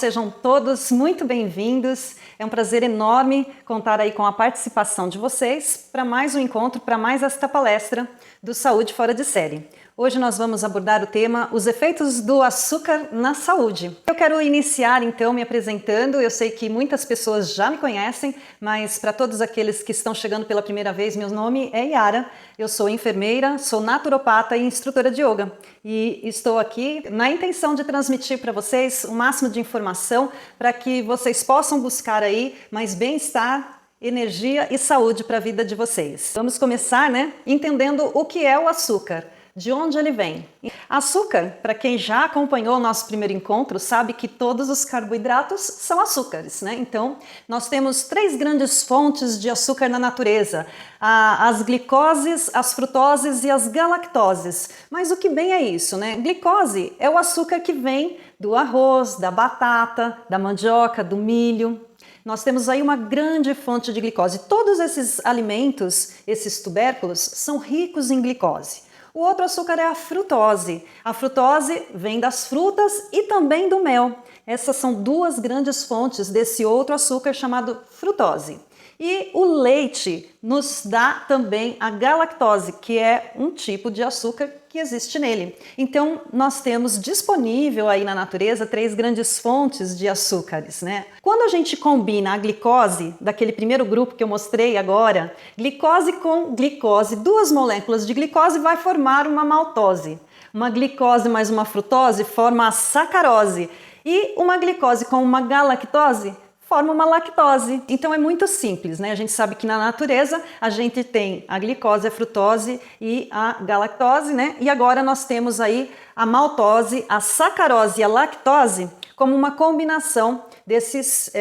sejam todos muito bem-vindos. É um prazer enorme contar aí com a participação de vocês para mais um encontro, para mais esta palestra do Saúde Fora de Série. Hoje nós vamos abordar o tema Os efeitos do açúcar na saúde. Eu quero iniciar então me apresentando. Eu sei que muitas pessoas já me conhecem, mas para todos aqueles que estão chegando pela primeira vez, meu nome é Yara. Eu sou enfermeira, sou naturopata e instrutora de yoga. E estou aqui na intenção de transmitir para vocês o máximo de informação para que vocês possam buscar aí mais bem-estar, energia e saúde para a vida de vocês. Vamos começar, entendendo o que é o açúcar. De onde ele vem? Açúcar, para quem já acompanhou o nosso primeiro encontro, sabe que todos os carboidratos são açúcares, Então, nós temos três grandes fontes de açúcar na natureza: as glicoses, as frutoses e as galactoses. Mas o que bem é isso, Glicose é o açúcar que vem do arroz, da batata, da mandioca, do milho. Nós temos aí uma grande fonte de glicose. Todos esses alimentos, esses tubérculos, são ricos em glicose. O outro açúcar é a frutose. A frutose vem das frutas e também do mel. Essas são duas grandes fontes desse outro açúcar chamado frutose. E o leite nos dá também a galactose, que é um tipo de açúcar que existe nele. Então, nós temos disponível aí na natureza três grandes fontes de açúcares, Quando a gente combina a glicose, daquele primeiro grupo que eu mostrei agora, glicose com glicose, duas moléculas de glicose vai formar uma maltose. Uma glicose mais uma frutose forma a sacarose. E uma glicose com uma galactose forma uma lactose. Então é muito simples, A gente sabe que na natureza a gente tem a glicose, a frutose e a galactose, E agora nós temos aí a maltose, a sacarose e a lactose como uma combinação desses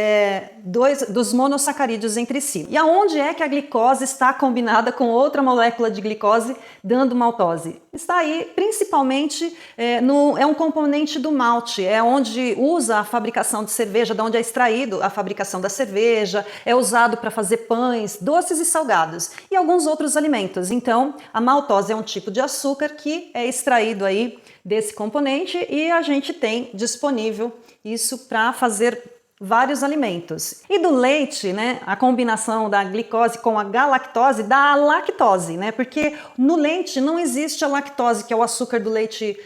dos monossacarídeos entre si. E aonde é que a glicose está combinada com outra molécula de glicose dando maltose? Está aí principalmente é um componente do malte, é onde usa a fabricação de cerveja, de onde é extraído a fabricação da cerveja, é usado para fazer pães, doces e salgados e alguns outros alimentos. Então, a maltose é um tipo de açúcar que é extraído aí desse componente e a gente tem disponível isso para fazer vários alimentos. E do leite, a combinação da glicose com a galactose dá a lactose, Porque no leite não existe a lactose, que é o açúcar do leite,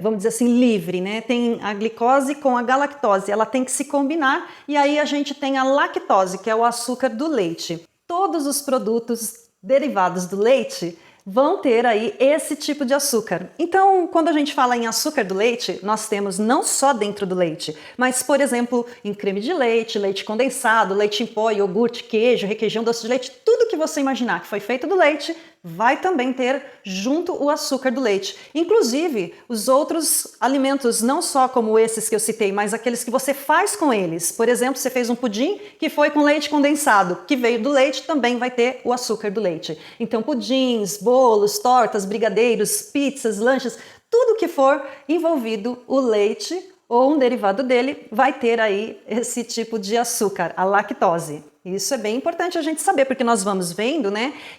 vamos dizer assim, livre, Tem a glicose com a galactose, ela tem que se combinar e aí a gente tem a lactose, que é o açúcar do leite. Todos os produtos derivados do leite vão ter aí esse tipo de açúcar. Então, quando a gente fala em açúcar do leite, nós temos não só dentro do leite, mas, por exemplo, em creme de leite, leite condensado, leite em pó, iogurte, queijo, requeijão, doce de leite, tudo que você imaginar que foi feito do leite, vai também ter junto o açúcar do leite. Inclusive, os outros alimentos, não só como esses que eu citei, mas aqueles que você faz com eles. Por exemplo, você fez um pudim que foi com leite condensado, que veio do leite, também vai ter o açúcar do leite. Então, pudins, bolos, tortas, brigadeiros, pizzas, lanches, tudo que for envolvido o leite ou um derivado dele vai ter aí esse tipo de açúcar, a lactose. Isso é bem importante a gente saber, porque nós vamos vendo,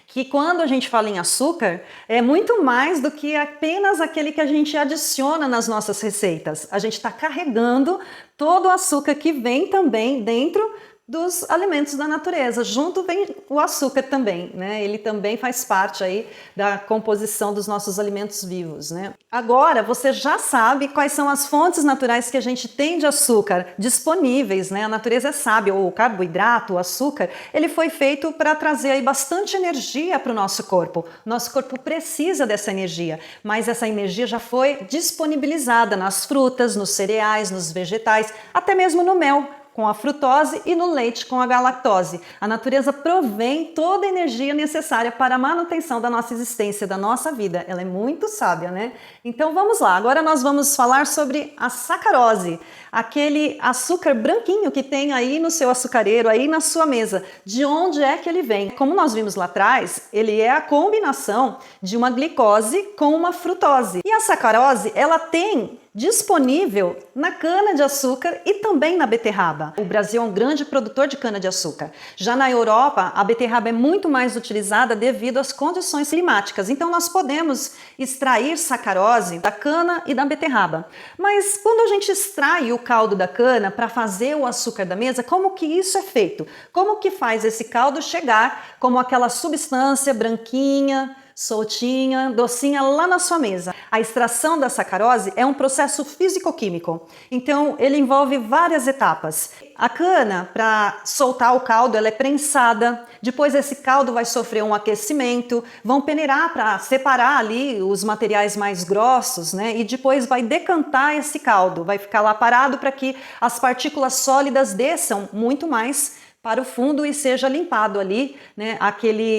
que quando a gente fala em açúcar, é muito mais do que apenas aquele que a gente adiciona nas nossas receitas. A gente está carregando todo o açúcar que vem também dentro dos alimentos da natureza. Junto vem o açúcar também, Ele também faz parte aí da composição dos nossos alimentos vivos, Agora, você já sabe quais são as fontes naturais que a gente tem de açúcar disponíveis, A natureza é sábia, o carboidrato, o açúcar, ele foi feito para trazer aí bastante energia para o nosso corpo. Nosso corpo precisa dessa energia, mas essa energia já foi disponibilizada nas frutas, nos cereais, nos vegetais, até mesmo no mel, com a frutose e no leite com a galactose. A natureza provém toda a energia necessária para a manutenção da nossa existência, da nossa vida. Ela é muito sábia, Então vamos lá, agora nós vamos falar sobre a sacarose, aquele açúcar branquinho que tem aí no seu açucareiro, aí na sua mesa. De onde é que ele vem? Como nós vimos lá atrás, ele é a combinação de uma glicose com uma frutose. E a sacarose, ela tem disponível na cana-de-açúcar e também na beterraba. O Brasil é um grande produtor de cana-de-açúcar. Já na Europa, a beterraba é muito mais utilizada devido às condições climáticas. Então nós podemos extrair sacarose da cana e da beterraba. Mas quando a gente extrai o caldo da cana para fazer o açúcar da mesa, como que isso é feito? Como que faz esse caldo chegar como aquela substância branquinha, soltinha, docinha lá na sua mesa? A extração da sacarose é um processo físico-químico, então ele envolve várias etapas. A cana, para soltar o caldo, ela é prensada, depois esse caldo vai sofrer um aquecimento, vão peneirar para separar ali os materiais mais grossos, né? E depois vai decantar esse caldo, vai ficar lá parado para que as partículas sólidas desçam muito mais para o fundo e seja limpado ali, né,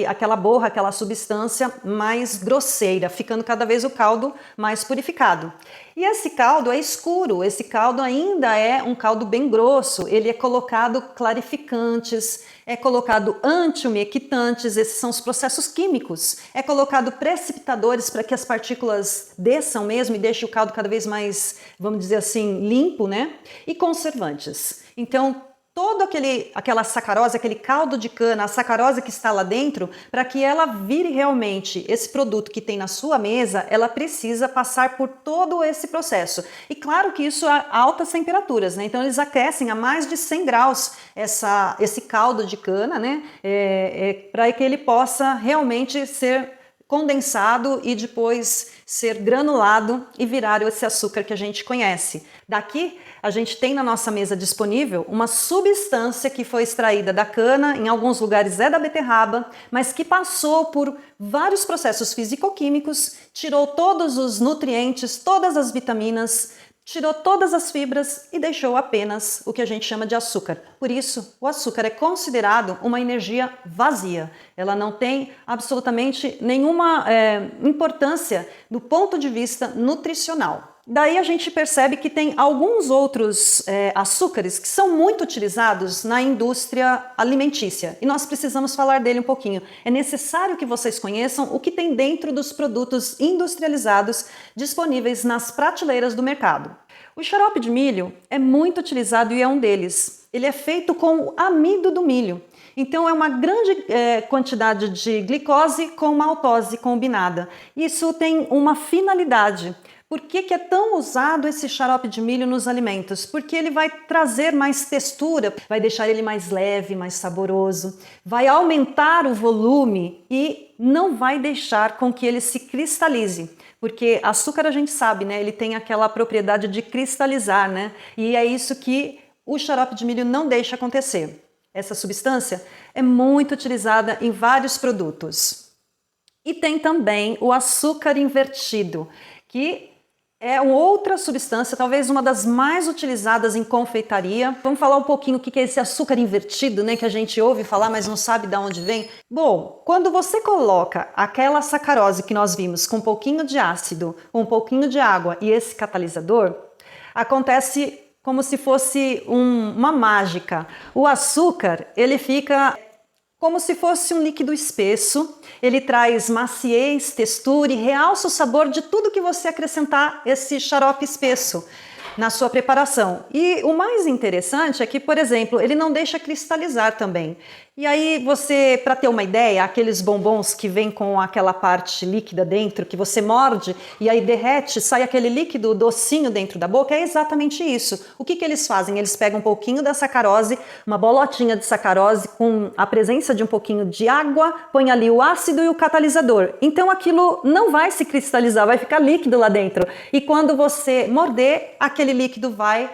aquela borra, aquela substância mais grosseira, ficando cada vez o caldo mais purificado. E esse caldo é escuro, esse caldo ainda é um caldo bem grosso, ele é colocado clarificantes, é colocado antiumectantes, esses são os processos químicos, é colocado precipitadores para que as partículas desçam mesmo e deixem o caldo cada vez mais, vamos dizer assim, limpo, né? E conservantes. Então, aquela sacarose, aquele caldo de cana, a sacarose que está lá dentro, para que ela vire realmente esse produto que tem na sua mesa, ela precisa passar por todo esse processo. E claro que isso a altas temperaturas, né? Então eles aquecem a mais de 100 graus esse caldo de cana, né? Para que ele possa realmente ser condensado e depois ser granulado e virar esse açúcar que a gente conhece. Daqui a gente tem na nossa mesa disponível uma substância que foi extraída da cana, em alguns lugares é da beterraba, mas que passou por vários processos físico-químicos, tirou todos os nutrientes, todas as vitaminas, tirou todas as fibras e deixou apenas o que a gente chama de açúcar. Por isso, o açúcar é considerado uma energia vazia. Ela não tem absolutamente nenhuma importância do ponto de vista nutricional. Daí a gente percebe que tem alguns outros açúcares que são muito utilizados na indústria alimentícia e nós precisamos falar dele um pouquinho. É necessário que vocês conheçam o que tem dentro dos produtos industrializados disponíveis nas prateleiras do mercado. O xarope de milho é muito utilizado e é um deles. Ele é feito com o amido do milho. Então é uma grande quantidade de glicose com maltose combinada. Isso tem uma finalidade. Por que é tão usado esse xarope de milho nos alimentos? Porque ele vai trazer mais textura, vai deixar ele mais leve, mais saboroso, vai aumentar o volume e não vai deixar com que ele se cristalize. Porque açúcar a gente sabe, né? Ele tem aquela propriedade de cristalizar, né? E é isso que o xarope de milho não deixa acontecer. Essa substância é muito utilizada em vários produtos. E tem também o açúcar invertido, que é outra substância, talvez uma das mais utilizadas em confeitaria. Vamos falar um pouquinho o que é esse açúcar invertido, né, que a gente ouve falar, mas não sabe de onde vem. Bom, quando você coloca aquela sacarose que nós vimos com um pouquinho de ácido, um pouquinho de água e esse catalisador, acontece como se fosse uma mágica. O açúcar, ele fica como se fosse um líquido espesso, ele traz maciez, textura e realça o sabor de tudo que você acrescentar esse xarope espesso na sua preparação. E o mais interessante é que, por exemplo, ele não deixa cristalizar também. E aí você, para ter uma ideia, aqueles bombons que vêm com aquela parte líquida dentro, que você morde e aí derrete, sai aquele líquido docinho dentro da boca, é exatamente isso. O que eles fazem? Eles pegam um pouquinho da sacarose, uma bolotinha de sacarose com a presença de um pouquinho de água, põe ali o ácido e o catalisador. Então aquilo não vai se cristalizar, vai ficar líquido lá dentro. E quando você morder, aquele líquido vai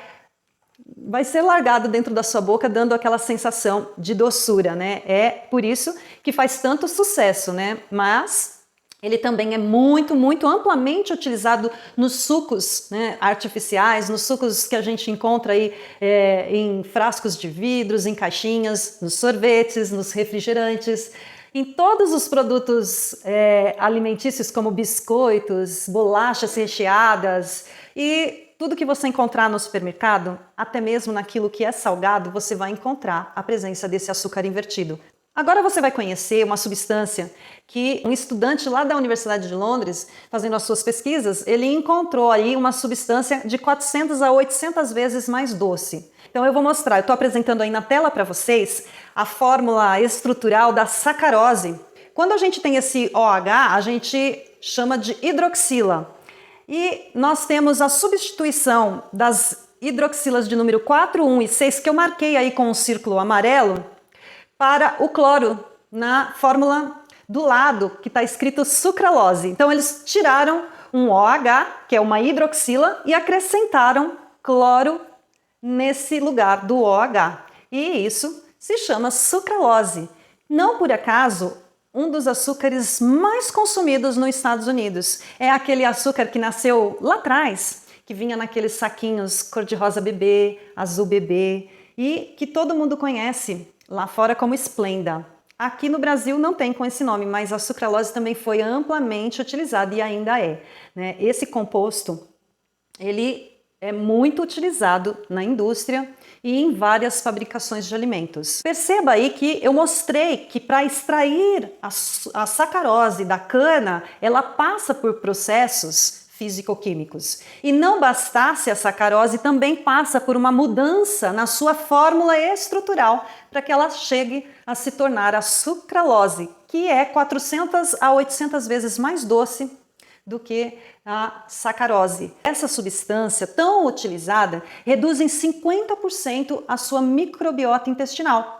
ser largado dentro da sua boca, dando aquela sensação de doçura, né? É por isso que faz tanto sucesso, né? Mas ele também é muito, muito amplamente utilizado nos sucos, né, artificiais, nos sucos que a gente encontra aí em frascos de vidros, em caixinhas, nos sorvetes, nos refrigerantes, em todos os produtos alimentícios como biscoitos, bolachas recheadas e tudo que você encontrar no supermercado, até mesmo naquilo que é salgado, você vai encontrar a presença desse açúcar invertido. Agora você vai conhecer uma substância que um estudante lá da Universidade de Londres, fazendo as suas pesquisas, ele encontrou aí uma substância de 400 a 800 vezes mais doce. Então eu vou mostrar, eu estou apresentando aí na tela para vocês a fórmula estrutural da sacarose. Quando a gente tem esse OH, a gente chama de hidroxila. E nós temos a substituição das hidroxilas de número 4, 1 e 6, que eu marquei aí com um círculo amarelo, para o cloro, na fórmula do lado, que está escrito sucralose. Então eles tiraram um OH, que é uma hidroxila, e acrescentaram cloro nesse lugar do OH. E isso se chama sucralose. Não por acaso, um dos açúcares mais consumidos nos Estados Unidos é aquele açúcar que nasceu lá atrás, que vinha naqueles saquinhos cor-de-rosa bebê, azul bebê, e que todo mundo conhece lá fora como Splenda. Aqui no Brasil não tem com esse nome, mas a sucralose também foi amplamente utilizada e ainda é, né? Esse composto, ele é muito utilizado na indústria e em várias fabricações de alimentos. Perceba aí que eu mostrei que para extrair a sacarose da cana, ela passa por processos físico-químicos. E não bastasse a sacarose, também passa por uma mudança na sua fórmula estrutural para que ela chegue a se tornar a sucralose, que é 400 a 800 vezes mais doce do que a sacarose. Essa substância tão utilizada reduz em 50% a sua microbiota intestinal.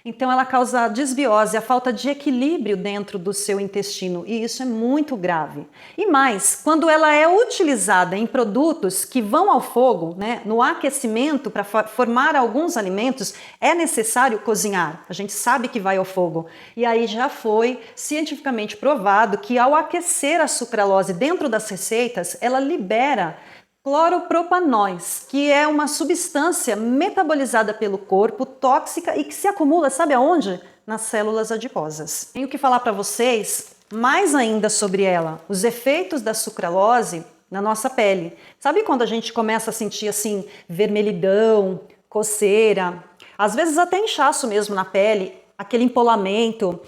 Então ela causa desbiose, a falta de equilíbrio dentro do seu intestino, e isso é muito grave. E mais, quando ela é utilizada em produtos que vão ao fogo, né, no aquecimento para formar alguns alimentos, é necessário cozinhar. A gente sabe que vai ao fogo. E aí já foi cientificamente provado que ao aquecer a sucralose dentro das receitas, ela libera cloropropanóis, que é uma substância metabolizada pelo corpo, tóxica e que se acumula, sabe aonde? Nas células adiposas. Tenho que falar para vocês mais ainda sobre ela, os efeitos da sucralose na nossa pele. Sabe quando a gente começa a sentir assim vermelhidão, coceira, às vezes até inchaço mesmo na pele, aquele empolamento,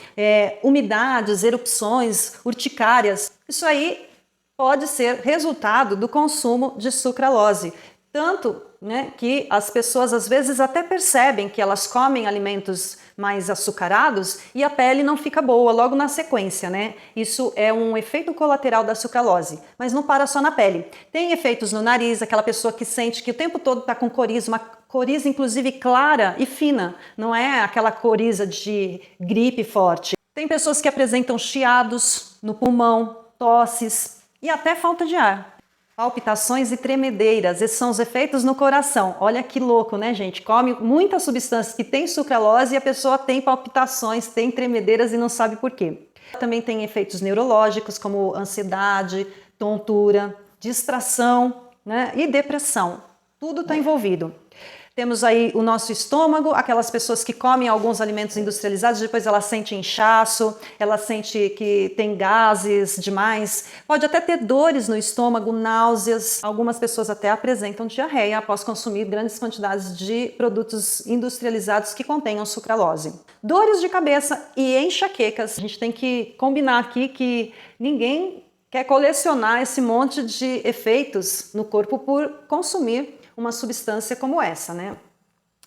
umidades, erupções, urticárias? Isso aí pode ser resultado do consumo de sucralose. Tanto, né, que as pessoas às vezes até percebem que elas comem alimentos mais açucarados e a pele não fica boa logo na sequência, né? Isso é um efeito colateral da sucralose, mas não para só na pele. Tem efeitos no nariz, aquela pessoa que sente que o tempo todo está com coriza, uma coriza inclusive clara e fina, não é aquela coriza de gripe forte. Tem pessoas que apresentam chiados no pulmão, tosses, e até falta de ar. Palpitações e tremedeiras, esses são os efeitos no coração. Olha que louco, né, gente? Come muitas substâncias que tem sucralose e a pessoa tem palpitações, tem tremedeiras e não sabe por quê. Também tem efeitos neurológicos como ansiedade, tontura, distração, né, e depressão. Tudo está envolvido. Temos aí o nosso estômago, aquelas pessoas que comem alguns alimentos industrializados, depois ela sente inchaço, ela sente que tem gases demais, pode até ter dores no estômago, náuseas. Algumas pessoas até apresentam diarreia após consumir grandes quantidades de produtos industrializados que contenham sucralose. Dores de cabeça e enxaquecas. A gente tem que combinar aqui que ninguém quer colecionar esse monte de efeitos no corpo por consumir uma substância como essa, né?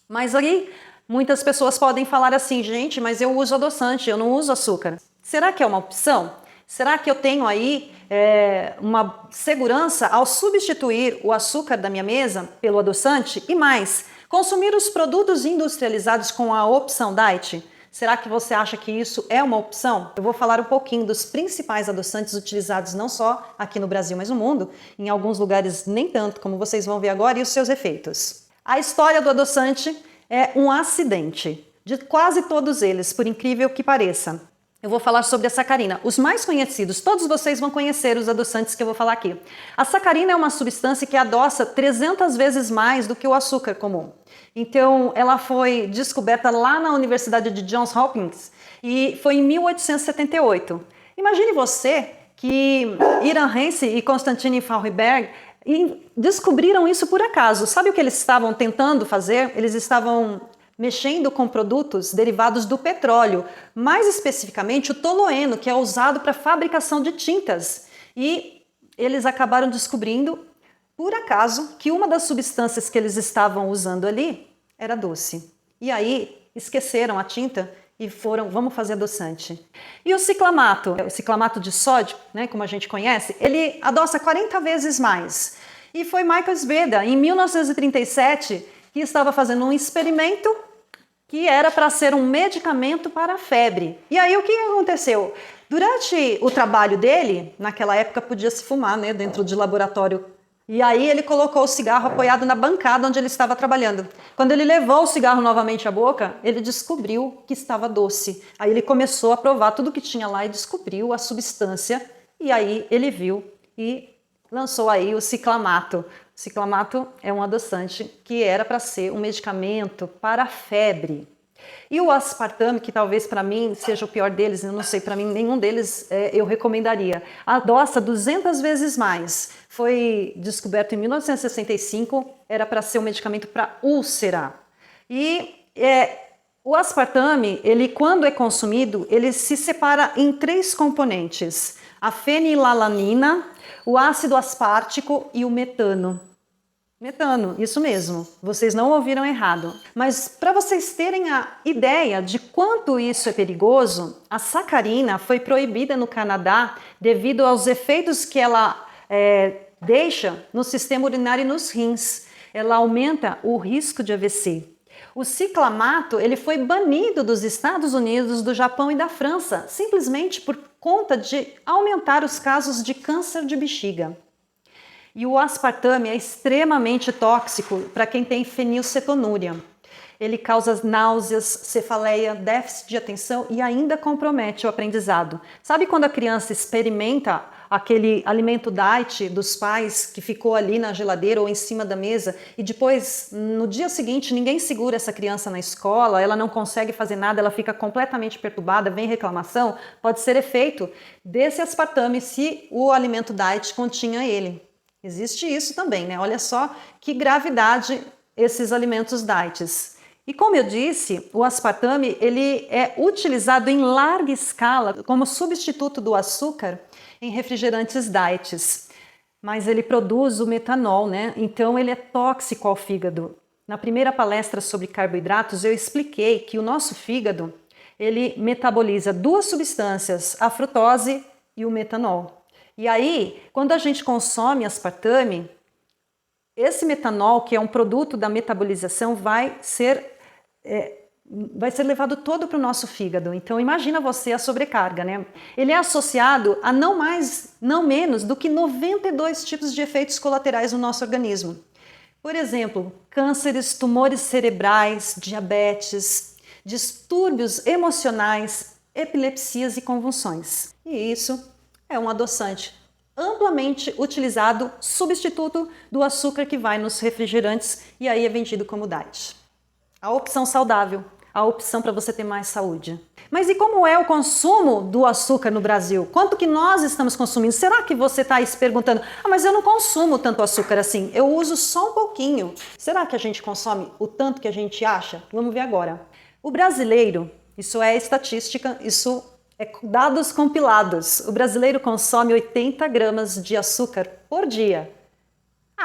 Mas aí muitas pessoas podem falar assim, gente, mas eu uso adoçante, eu não uso açúcar. Será que é uma opção? Será que eu tenho aí uma segurança ao substituir o açúcar da minha mesa pelo adoçante? E mais, consumir os produtos industrializados com a opção diet? Será que você acha que isso é uma opção? Eu vou falar um pouquinho dos principais adoçantes utilizados não só aqui no Brasil, mas no mundo, em alguns lugares nem tanto, como vocês vão ver agora, e os seus efeitos. A história do adoçante é um acidente, de quase todos eles, por incrível que pareça. Eu vou falar sobre a sacarina. Os mais conhecidos, todos vocês vão conhecer os adoçantes que eu vou falar aqui. A sacarina é uma substância que adoça 300 vezes mais do que o açúcar comum. Então, ela foi descoberta lá na Universidade de Johns Hopkins e foi em 1878. Imagine você que Iran Heinze e Konstantin Fauerberg descobriram isso por acaso. Sabe o que eles estavam tentando fazer? Eles estavam mexendo com produtos derivados do petróleo, mais especificamente o tolueno, que é usado para a fabricação de tintas. E eles acabaram descobrindo, por acaso, que uma das substâncias que eles estavam usando ali era doce. E aí esqueceram a tinta e foram, vamos fazer adoçante. E o ciclamato de sódio, né, como a gente conhece, ele adoça 40 vezes mais. E foi Michael Sveda, em 1937, que estava fazendo um experimento que era para ser um medicamento para a febre. E aí o que aconteceu? Durante o trabalho dele, naquela época podia se fumar, né, dentro de laboratório. E aí ele colocou o cigarro apoiado na bancada onde ele estava trabalhando. Quando ele levou o cigarro novamente à boca, ele descobriu que estava doce. Aí ele começou a provar tudo que tinha lá e descobriu a substância. E aí ele viu e lançou aí o ciclamato. O ciclamato é um adoçante que era para ser um medicamento para a febre. E o aspartame, que talvez para mim seja o pior deles, eu não sei, para mim nenhum deles eu recomendaria. Adoça 200 vezes mais. Foi descoberto em 1965, era para ser um medicamento para úlcera. E o aspartame, ele quando é consumido, ele se separa em 3 componentes: a fenilalanina, o ácido aspartico e o metano. Metano, isso mesmo, vocês não ouviram errado. Mas para vocês terem a ideia de quanto isso é perigoso, a sacarina foi proibida no Canadá devido aos efeitos que ela deixa no sistema urinário e nos rins. Ela aumenta o risco de AVC. O ciclamato ele foi banido dos Estados Unidos, do Japão e da França, simplesmente por conta de aumentar os casos de câncer de bexiga. E o aspartame é extremamente tóxico para quem tem fenilcetonúria. Ele causa náuseas, cefaleia, déficit de atenção e ainda compromete o aprendizado. Sabe quando a criança experimenta aquele alimento diet dos pais que ficou ali na geladeira ou em cima da mesa e depois, no dia seguinte, ninguém segura essa criança na escola, ela não consegue fazer nada, ela fica completamente perturbada, vem reclamação? Pode ser efeito desse aspartame se o alimento diet continha ele. Existe isso também, né? Olha só que gravidade esses alimentos diets. E como eu disse, o aspartame ele é utilizado em larga escala como substituto do açúcar em refrigerantes diets. Mas ele produz o metanol, né? Então ele é tóxico ao fígado. Na primeira palestra sobre carboidratos eu expliquei que o nosso fígado ele metaboliza 2 substâncias, a frutose e o metanol. E aí, quando a gente consome aspartame, esse metanol, que é um produto da metabolização, vai ser levado todo para o nosso fígado. Então, imagina você a sobrecarga, né? Ele é associado a não mais, não menos do que 92 tipos de efeitos colaterais no nosso organismo. Por exemplo, cânceres, tumores cerebrais, diabetes, distúrbios emocionais, epilepsias e convulsões. E isso é um adoçante amplamente utilizado, substituto do açúcar que vai nos refrigerantes e aí é vendido como diet. A opção saudável, a opção para você ter mais saúde. Mas e como é o consumo do açúcar no Brasil? Quanto que nós estamos consumindo? Será que você está aí se perguntando, mas eu não consumo tanto açúcar assim, eu uso só um pouquinho. Será que a gente consome o tanto que a gente acha? Vamos ver agora. O brasileiro, isso é estatística, isso é dados compilados. O brasileiro consome 80 gramas de açúcar por dia.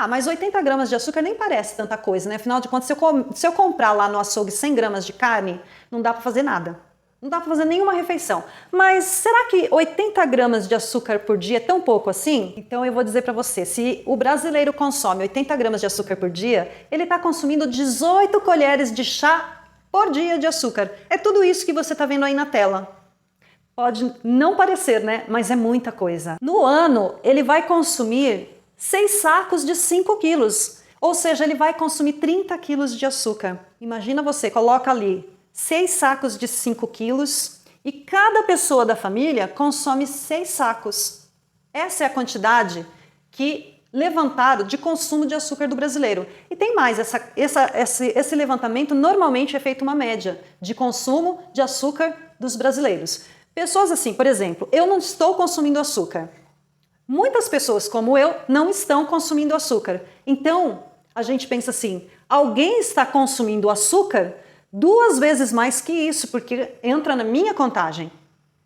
Mas 80 gramas de açúcar nem parece tanta coisa, né? Afinal de contas, se eu comprar lá no açougue 100 gramas de carne, não dá para fazer nada. Não dá para fazer nenhuma refeição. Mas será que 80 gramas de açúcar por dia é tão pouco assim? Então eu vou dizer para você, se o brasileiro consome 80 gramas de açúcar por dia, ele está consumindo 18 colheres de chá por dia de açúcar. É tudo isso que você está vendo aí na tela. Pode não parecer, né? Mas é muita coisa. No ano, ele vai consumir 6 sacos de 5 quilos. Ou seja, ele vai consumir 30 quilos de açúcar. Imagina você, coloca ali 6 sacos de 5 quilos e cada pessoa da família consome 6 sacos. Essa é a quantidade que levantaram de consumo de açúcar do brasileiro. E tem mais, esse levantamento normalmente é feito uma média de consumo de açúcar dos brasileiros. Pessoas assim, por exemplo, eu não estou consumindo açúcar. Muitas pessoas como eu não estão consumindo açúcar. Então, a gente pensa assim, alguém está consumindo açúcar 2 vezes mais que isso, porque entra na minha contagem,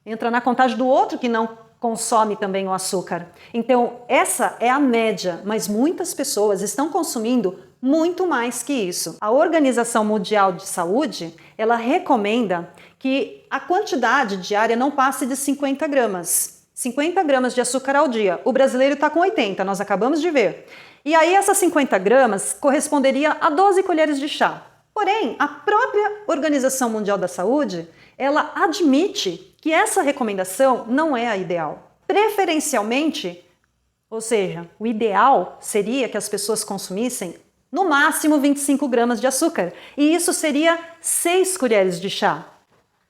entra na contagem do outro que não consome também o açúcar. Então, essa é a média, mas muitas pessoas estão consumindo muito mais que isso. A Organização Mundial de Saúde, ela recomenda que a quantidade diária não passe de 50 gramas. 50 gramas de açúcar ao dia. O brasileiro está com 80, nós acabamos de ver. E aí essas 50 gramas corresponderia a 12 colheres de chá. Porém, a própria Organização Mundial da Saúde, ela admite que essa recomendação não é a ideal. Preferencialmente, ou seja, o ideal seria que as pessoas consumissem no máximo 25 gramas de açúcar. E isso seria 6 colheres de chá.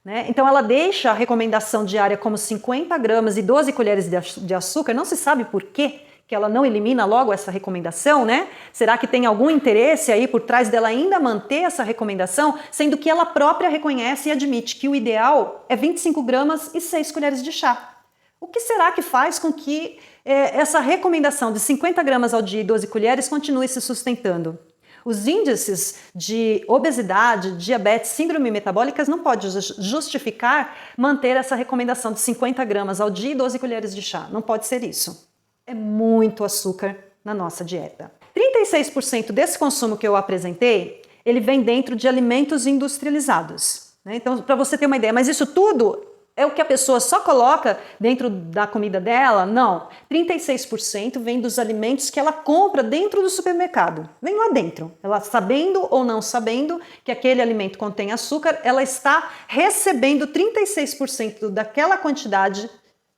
Né? Então ela deixa a recomendação diária como 50 gramas e 12 colheres de açúcar. Não se sabe por quê que ela não elimina logo essa recomendação, né? Será que tem algum interesse aí por trás dela ainda manter essa recomendação, sendo que ela própria reconhece e admite que o ideal é 25 gramas e 6 colheres de chá? O que será que faz com que essa recomendação de 50 gramas ao dia e 12 colheres continue se sustentando? Os índices de obesidade, diabetes, síndrome metabólicas não podem justificar manter essa recomendação de 50 gramas ao dia e 12 colheres de chá. Não pode ser isso. É muito açúcar na nossa dieta. 36% desse consumo que eu apresentei, ele vem dentro de alimentos industrializados. Né? Então, para você ter uma ideia, mas isso tudo é o que a pessoa só coloca dentro da comida dela? Não. 36% vem dos alimentos que ela compra dentro do supermercado. Vem lá dentro. Ela sabendo ou não sabendo que aquele alimento contém açúcar, ela está recebendo 36% daquela quantidade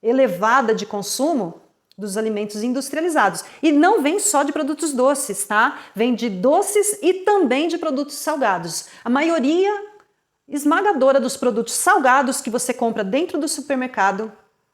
elevada de consumo dos alimentos industrializados. E não vem só de produtos doces, tá? Vem de doces e também de produtos salgados. A maioria esmagadora dos produtos salgados que você compra dentro do supermercado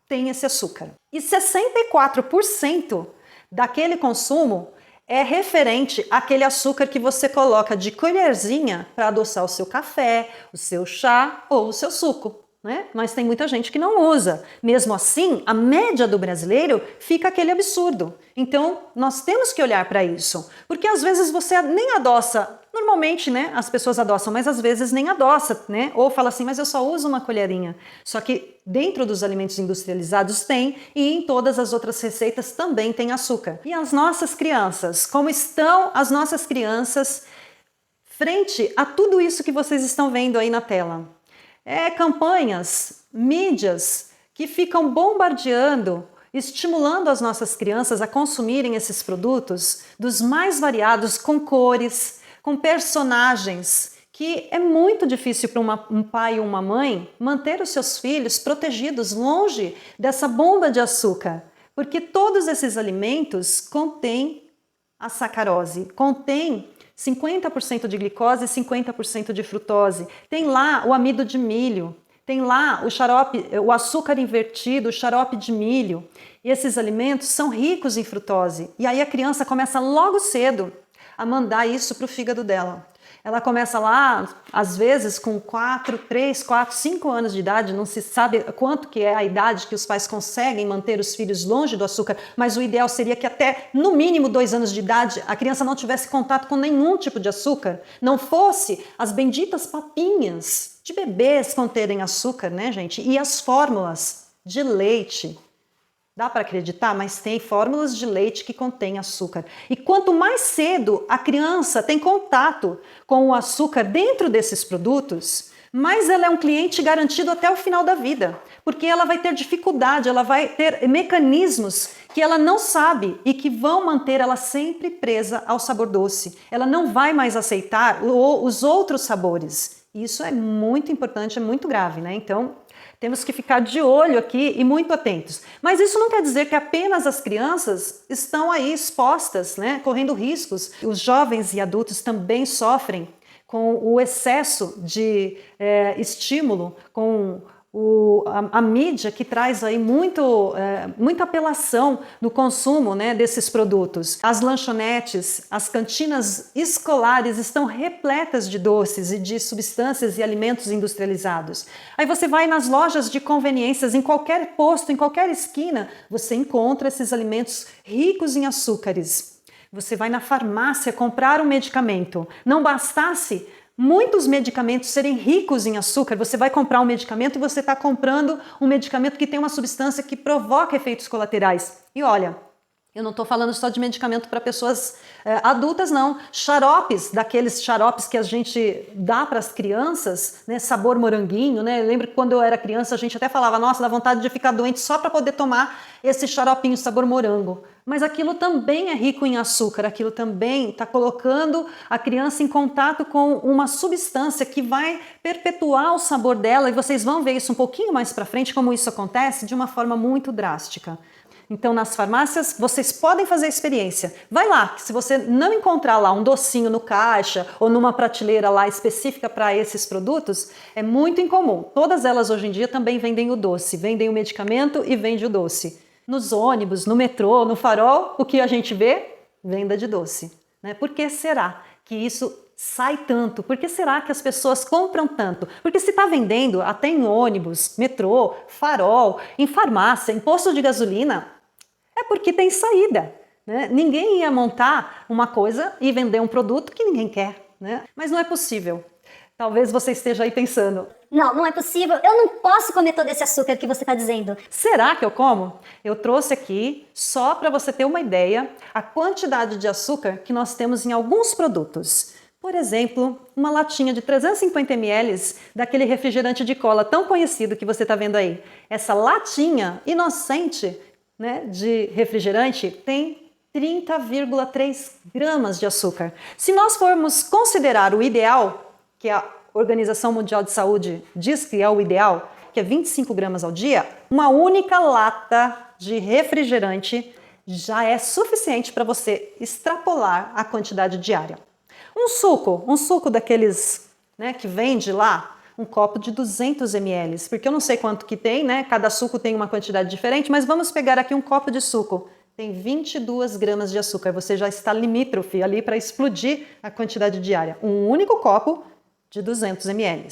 tem esse açúcar. E 64% daquele consumo é referente àquele açúcar que você coloca de colherzinha para adoçar o seu café, o seu chá ou o seu suco. Né? Mas tem muita gente que não usa. Mesmo assim, a média do brasileiro fica aquele absurdo. Então, nós temos que olhar para isso. Porque às vezes você nem adoça, normalmente, né, as pessoas adoçam, mas às vezes nem adoça, né? Ou fala assim, mas eu só uso uma colherinha. Só que dentro dos alimentos industrializados tem, e em todas as outras receitas também tem açúcar. E as nossas crianças? Como estão as nossas crianças frente a tudo isso que vocês estão vendo aí na tela? Campanhas, mídias que ficam bombardeando, estimulando as nossas crianças a consumirem esses produtos dos mais variados, com cores, com personagens, que é muito difícil para um pai ou uma mãe manter os seus filhos protegidos longe dessa bomba de açúcar, porque todos esses alimentos contêm a sacarose, contêm 50% de glicose e 50% de frutose. Tem lá o amido de milho, tem lá o xarope, o açúcar invertido, o xarope de milho. E esses alimentos são ricos em frutose. E aí a criança começa logo cedo a mandar isso para o fígado dela. Ela começa lá, às vezes, com 3, 4, 5 anos de idade, não se sabe quanto que é a idade que os pais conseguem manter os filhos longe do açúcar, mas o ideal seria que até, no mínimo, 2 anos de idade, a criança não tivesse contato com nenhum tipo de açúcar, não fosse as benditas papinhas de bebês conterem açúcar, né, gente? E as fórmulas de leite. Dá para acreditar, mas tem fórmulas de leite que contêm açúcar. E quanto mais cedo a criança tem contato com o açúcar dentro desses produtos, mais ela é um cliente garantido até o final da vida. Porque ela vai ter dificuldade, ela vai ter mecanismos que ela não sabe e que vão manter ela sempre presa ao sabor doce. Ela não vai mais aceitar os outros sabores. Isso é muito importante, é muito grave, né? Então, temos que ficar de olho aqui e muito atentos. Mas isso não quer dizer que apenas as crianças estão aí expostas, né, correndo riscos. Os jovens e adultos também sofrem com o excesso de estímulo, com a mídia que traz aí muita apelação no consumo, né, desses produtos. As lanchonetes, as cantinas escolares estão repletas de doces e de substâncias e alimentos industrializados. Aí você vai nas lojas de conveniências, em qualquer posto, em qualquer esquina, você encontra esses alimentos ricos em açúcares. Você vai na farmácia comprar um medicamento. Não bastasse muitos medicamentos serem ricos em açúcar. Você vai comprar um medicamento e você está comprando um medicamento que tem uma substância que provoca efeitos colaterais. E olha, eu não estou falando só de medicamento para pessoas adultas, não. Xaropes, daqueles xaropes que a gente dá para as crianças, né, sabor moranguinho, né? Eu lembro que quando eu era criança a gente até falava, nossa, dá vontade de ficar doente só para poder tomar esse xaropinho sabor morango. Mas aquilo também é rico em açúcar, aquilo também está colocando a criança em contato com uma substância que vai perpetuar o sabor dela, e vocês vão ver isso um pouquinho mais para frente, como isso acontece de uma forma muito drástica. Então, nas farmácias, vocês podem fazer a experiência. Vai lá, que se você não encontrar lá um docinho no caixa ou numa prateleira lá específica para esses produtos, é muito incomum. Todas elas hoje em dia também vendem o doce, vendem o medicamento e vendem o doce. Nos ônibus, no metrô, no farol, o que a gente vê? Venda de doce. Né? Por que será que isso sai tanto? Por que será que as pessoas compram tanto? Porque se está vendendo até em ônibus, metrô, farol, em farmácia, em posto de gasolina, é porque tem saída, né? Ninguém ia montar uma coisa e vender um produto que ninguém quer, né? Mas não é possível. Talvez você esteja aí pensando, não é possível, eu não posso comer todo esse açúcar que você está dizendo. será que eu como? Eu trouxe aqui, só para você ter uma ideia, a quantidade de açúcar que nós temos em alguns produtos. Por exemplo, uma latinha de 350 ml daquele refrigerante de cola tão conhecido que você está vendo aí. Essa latinha inocente, né, de refrigerante tem 30,3 gramas de açúcar. Se nós formos considerar o ideal, que a Organização Mundial de Saúde diz que é o ideal, que é 25 gramas ao dia, uma única lata de refrigerante já é suficiente para você extrapolar a quantidade diária. Um suco daqueles, né, que vende lá, um copo de 200 ml, porque eu não sei quanto que tem, né? Cada suco tem uma quantidade diferente, mas vamos pegar aqui um copo de suco. Tem 22 gramas de açúcar, você já está limítrofe ali para explodir a quantidade diária. Um único copo de 200 ml.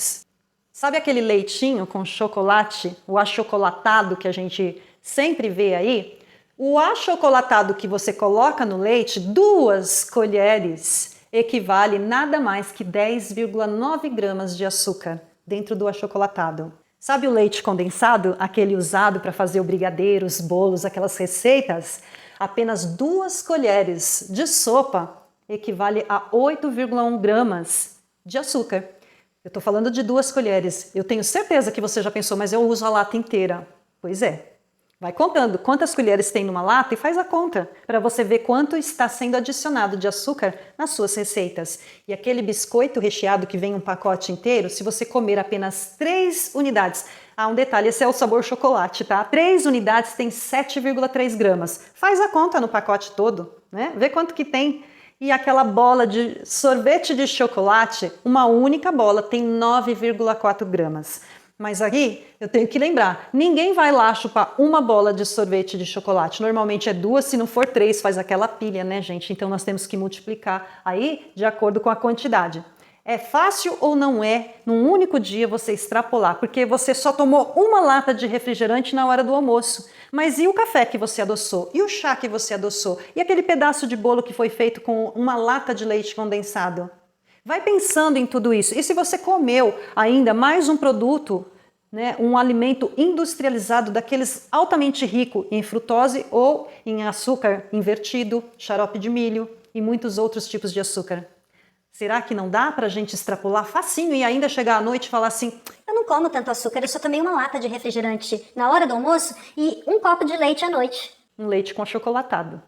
Sabe aquele leitinho com chocolate, o achocolatado que a gente sempre vê aí? O achocolatado que você coloca no leite, 2 colheres, equivale nada mais que 10,9 gramas de açúcar dentro do achocolatado. Sabe o leite condensado, aquele usado para fazer o brigadeiro, os bolos, aquelas receitas? Apenas 2 colheres de sopa equivale a 8,1 gramas de açúcar. Eu estou falando de 2 colheres. Eu tenho certeza que você já pensou, mas eu uso a lata inteira. Pois é. Vai contando quantas colheres tem numa lata e faz a conta para você ver quanto está sendo adicionado de açúcar nas suas receitas. E aquele biscoito recheado que vem um pacote inteiro, se você comer apenas 3 unidades, um detalhe, esse é o sabor chocolate, tá? 3 unidades tem 7,3 gramas. Faz a conta no pacote todo, né? Vê quanto que tem. E aquela bola de sorvete de chocolate, uma única bola tem 9,4 gramas. Mas aqui eu tenho que lembrar, ninguém vai lá chupar uma bola de sorvete de chocolate. Normalmente é 2, se não for 3, faz aquela pilha, né, gente? Então nós temos que multiplicar aí de acordo com a quantidade. É fácil ou não é, num único dia, você extrapolar? Porque você só tomou uma lata de refrigerante na hora do almoço. Mas e o café que você adoçou? E o chá que você adoçou? E aquele pedaço de bolo que foi feito com uma lata de leite condensado? Vai pensando em tudo isso. E se você comeu ainda mais um produto, né, um alimento industrializado daqueles altamente rico em frutose ou em açúcar invertido, xarope de milho e muitos outros tipos de açúcar. Será que não dá para a gente extrapolar facinho e ainda chegar à noite e falar assim, Eu não como tanto açúcar, eu só tomei uma lata de refrigerante na hora do almoço e um copo de leite à noite. um leite com achocolatado?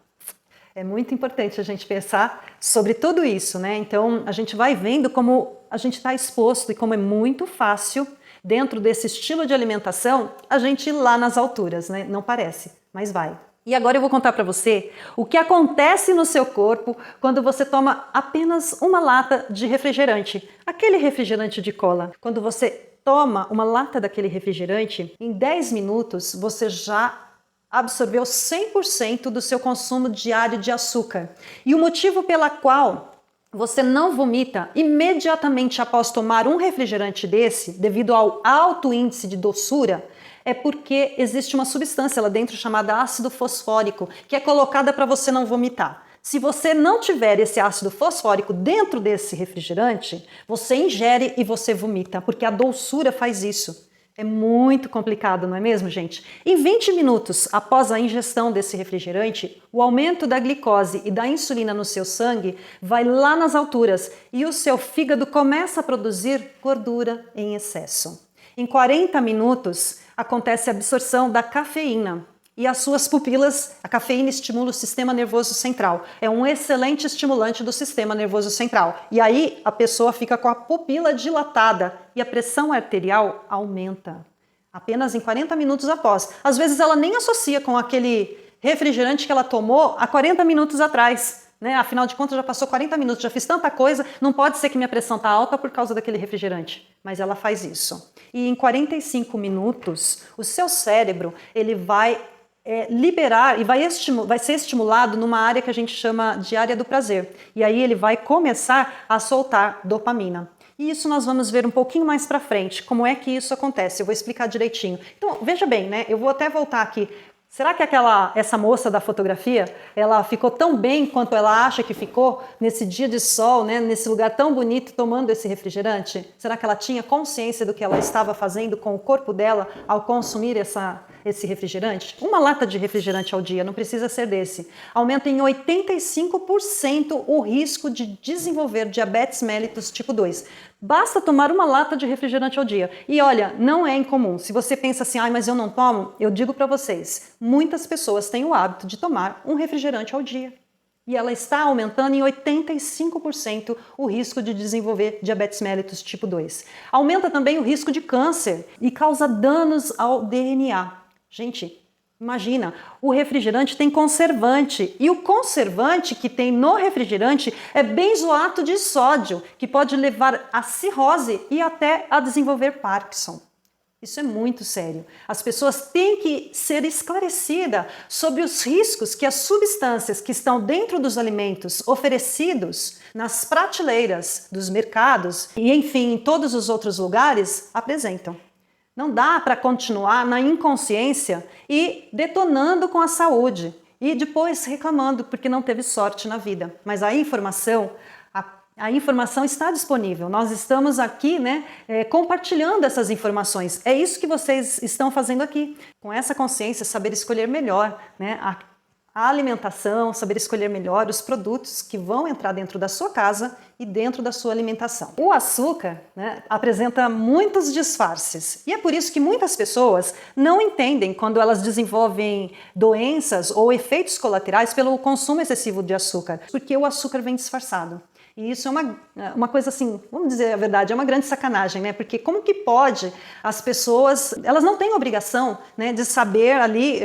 É muito importante a gente pensar sobre tudo isso, né? Então, a gente vai vendo como a gente está exposto e como é muito fácil, dentro desse estilo de alimentação, a gente ir lá nas alturas, né? Não parece, mas vai. E agora eu vou contar para você o que acontece no seu corpo quando você toma apenas uma lata de refrigerante, aquele refrigerante de cola. Quando você toma uma lata daquele refrigerante, em 10 minutos você já absorveu 100% do seu consumo diário de açúcar. E o motivo pela qual você não vomita imediatamente após tomar um refrigerante desse, devido ao alto índice de doçura, é porque existe uma substância lá dentro chamada ácido fosfórico, que é colocada para você não vomitar. Se você não tiver esse ácido fosfórico dentro desse refrigerante, você ingere e você vomita, porque a doçura faz isso. É muito complicado, não é mesmo, gente? Em 20 minutos após a ingestão desse refrigerante, o aumento da glicose e da insulina no seu sangue vai lá nas alturas e o seu fígado começa a produzir gordura em excesso. Em 40 minutos, acontece a absorção da cafeína. E as suas pupilas, a cafeína estimula o sistema nervoso central. É um excelente estimulante do sistema nervoso central. E aí a pessoa fica com a pupila dilatada e a pressão arterial aumenta. Apenas em 40 minutos após. Às vezes ela nem associa com aquele refrigerante que ela tomou há 40 minutos atrás. Né? Afinal de contas, já passou 40 minutos, já fiz tanta coisa, não pode ser que minha pressão está alta por causa daquele refrigerante. Mas ela faz isso. E em 45 minutos, o seu cérebro ele vai liberar e vai ser estimulado numa área que a gente chama de área do prazer. E aí ele vai começar a soltar dopamina. E isso nós vamos ver um pouquinho mais para frente, como é que isso acontece. Eu vou explicar direitinho. Então, veja bem, né? Eu vou até voltar aqui. Será que essa moça da fotografia, ela ficou tão bem quanto ela acha que ficou nesse dia de sol, né, nesse lugar tão bonito, tomando esse refrigerante? Será que ela tinha consciência do que ela estava fazendo com o corpo dela ao consumir esse refrigerante? Uma lata de refrigerante ao dia, não precisa ser desse. Aumenta em 85% o risco de desenvolver diabetes mellitus tipo 2. Basta tomar uma lata de refrigerante ao dia. E olha, não é incomum. Se você pensa assim, mas eu não tomo, eu digo para vocês, muitas pessoas têm o hábito de tomar um refrigerante ao dia. E ela está aumentando em 85% o risco de desenvolver diabetes mellitus tipo 2. Aumenta também o risco de câncer e causa danos ao DNA. Gente, imagina, o refrigerante tem conservante e o conservante que tem no refrigerante é benzoato de sódio, que pode levar a cirrose e até a desenvolver Parkinson. Isso é muito sério. As pessoas têm que ser esclarecidas sobre os riscos que as substâncias que estão dentro dos alimentos oferecidos nas prateleiras dos mercados e, enfim, em todos os outros lugares apresentam. Não dá para continuar na inconsciência e detonando com a saúde e depois reclamando porque não teve sorte na vida. Mas a informação está disponível. Nós estamos aqui, né, compartilhando essas informações. É isso que vocês estão fazendo aqui. Com essa consciência, saber escolher melhor, né, a alimentação, saber escolher melhor os produtos que vão entrar dentro da sua casa e dentro da sua alimentação. O açúcar, né, apresenta muitos disfarces e é por isso que muitas pessoas não entendem quando elas desenvolvem doenças ou efeitos colaterais pelo consumo excessivo de açúcar, porque o açúcar vem disfarçado. E isso é uma coisa assim, vamos dizer a verdade, é uma grande sacanagem, né? Porque como que pode as pessoas, elas não têm obrigação, né, de saber ali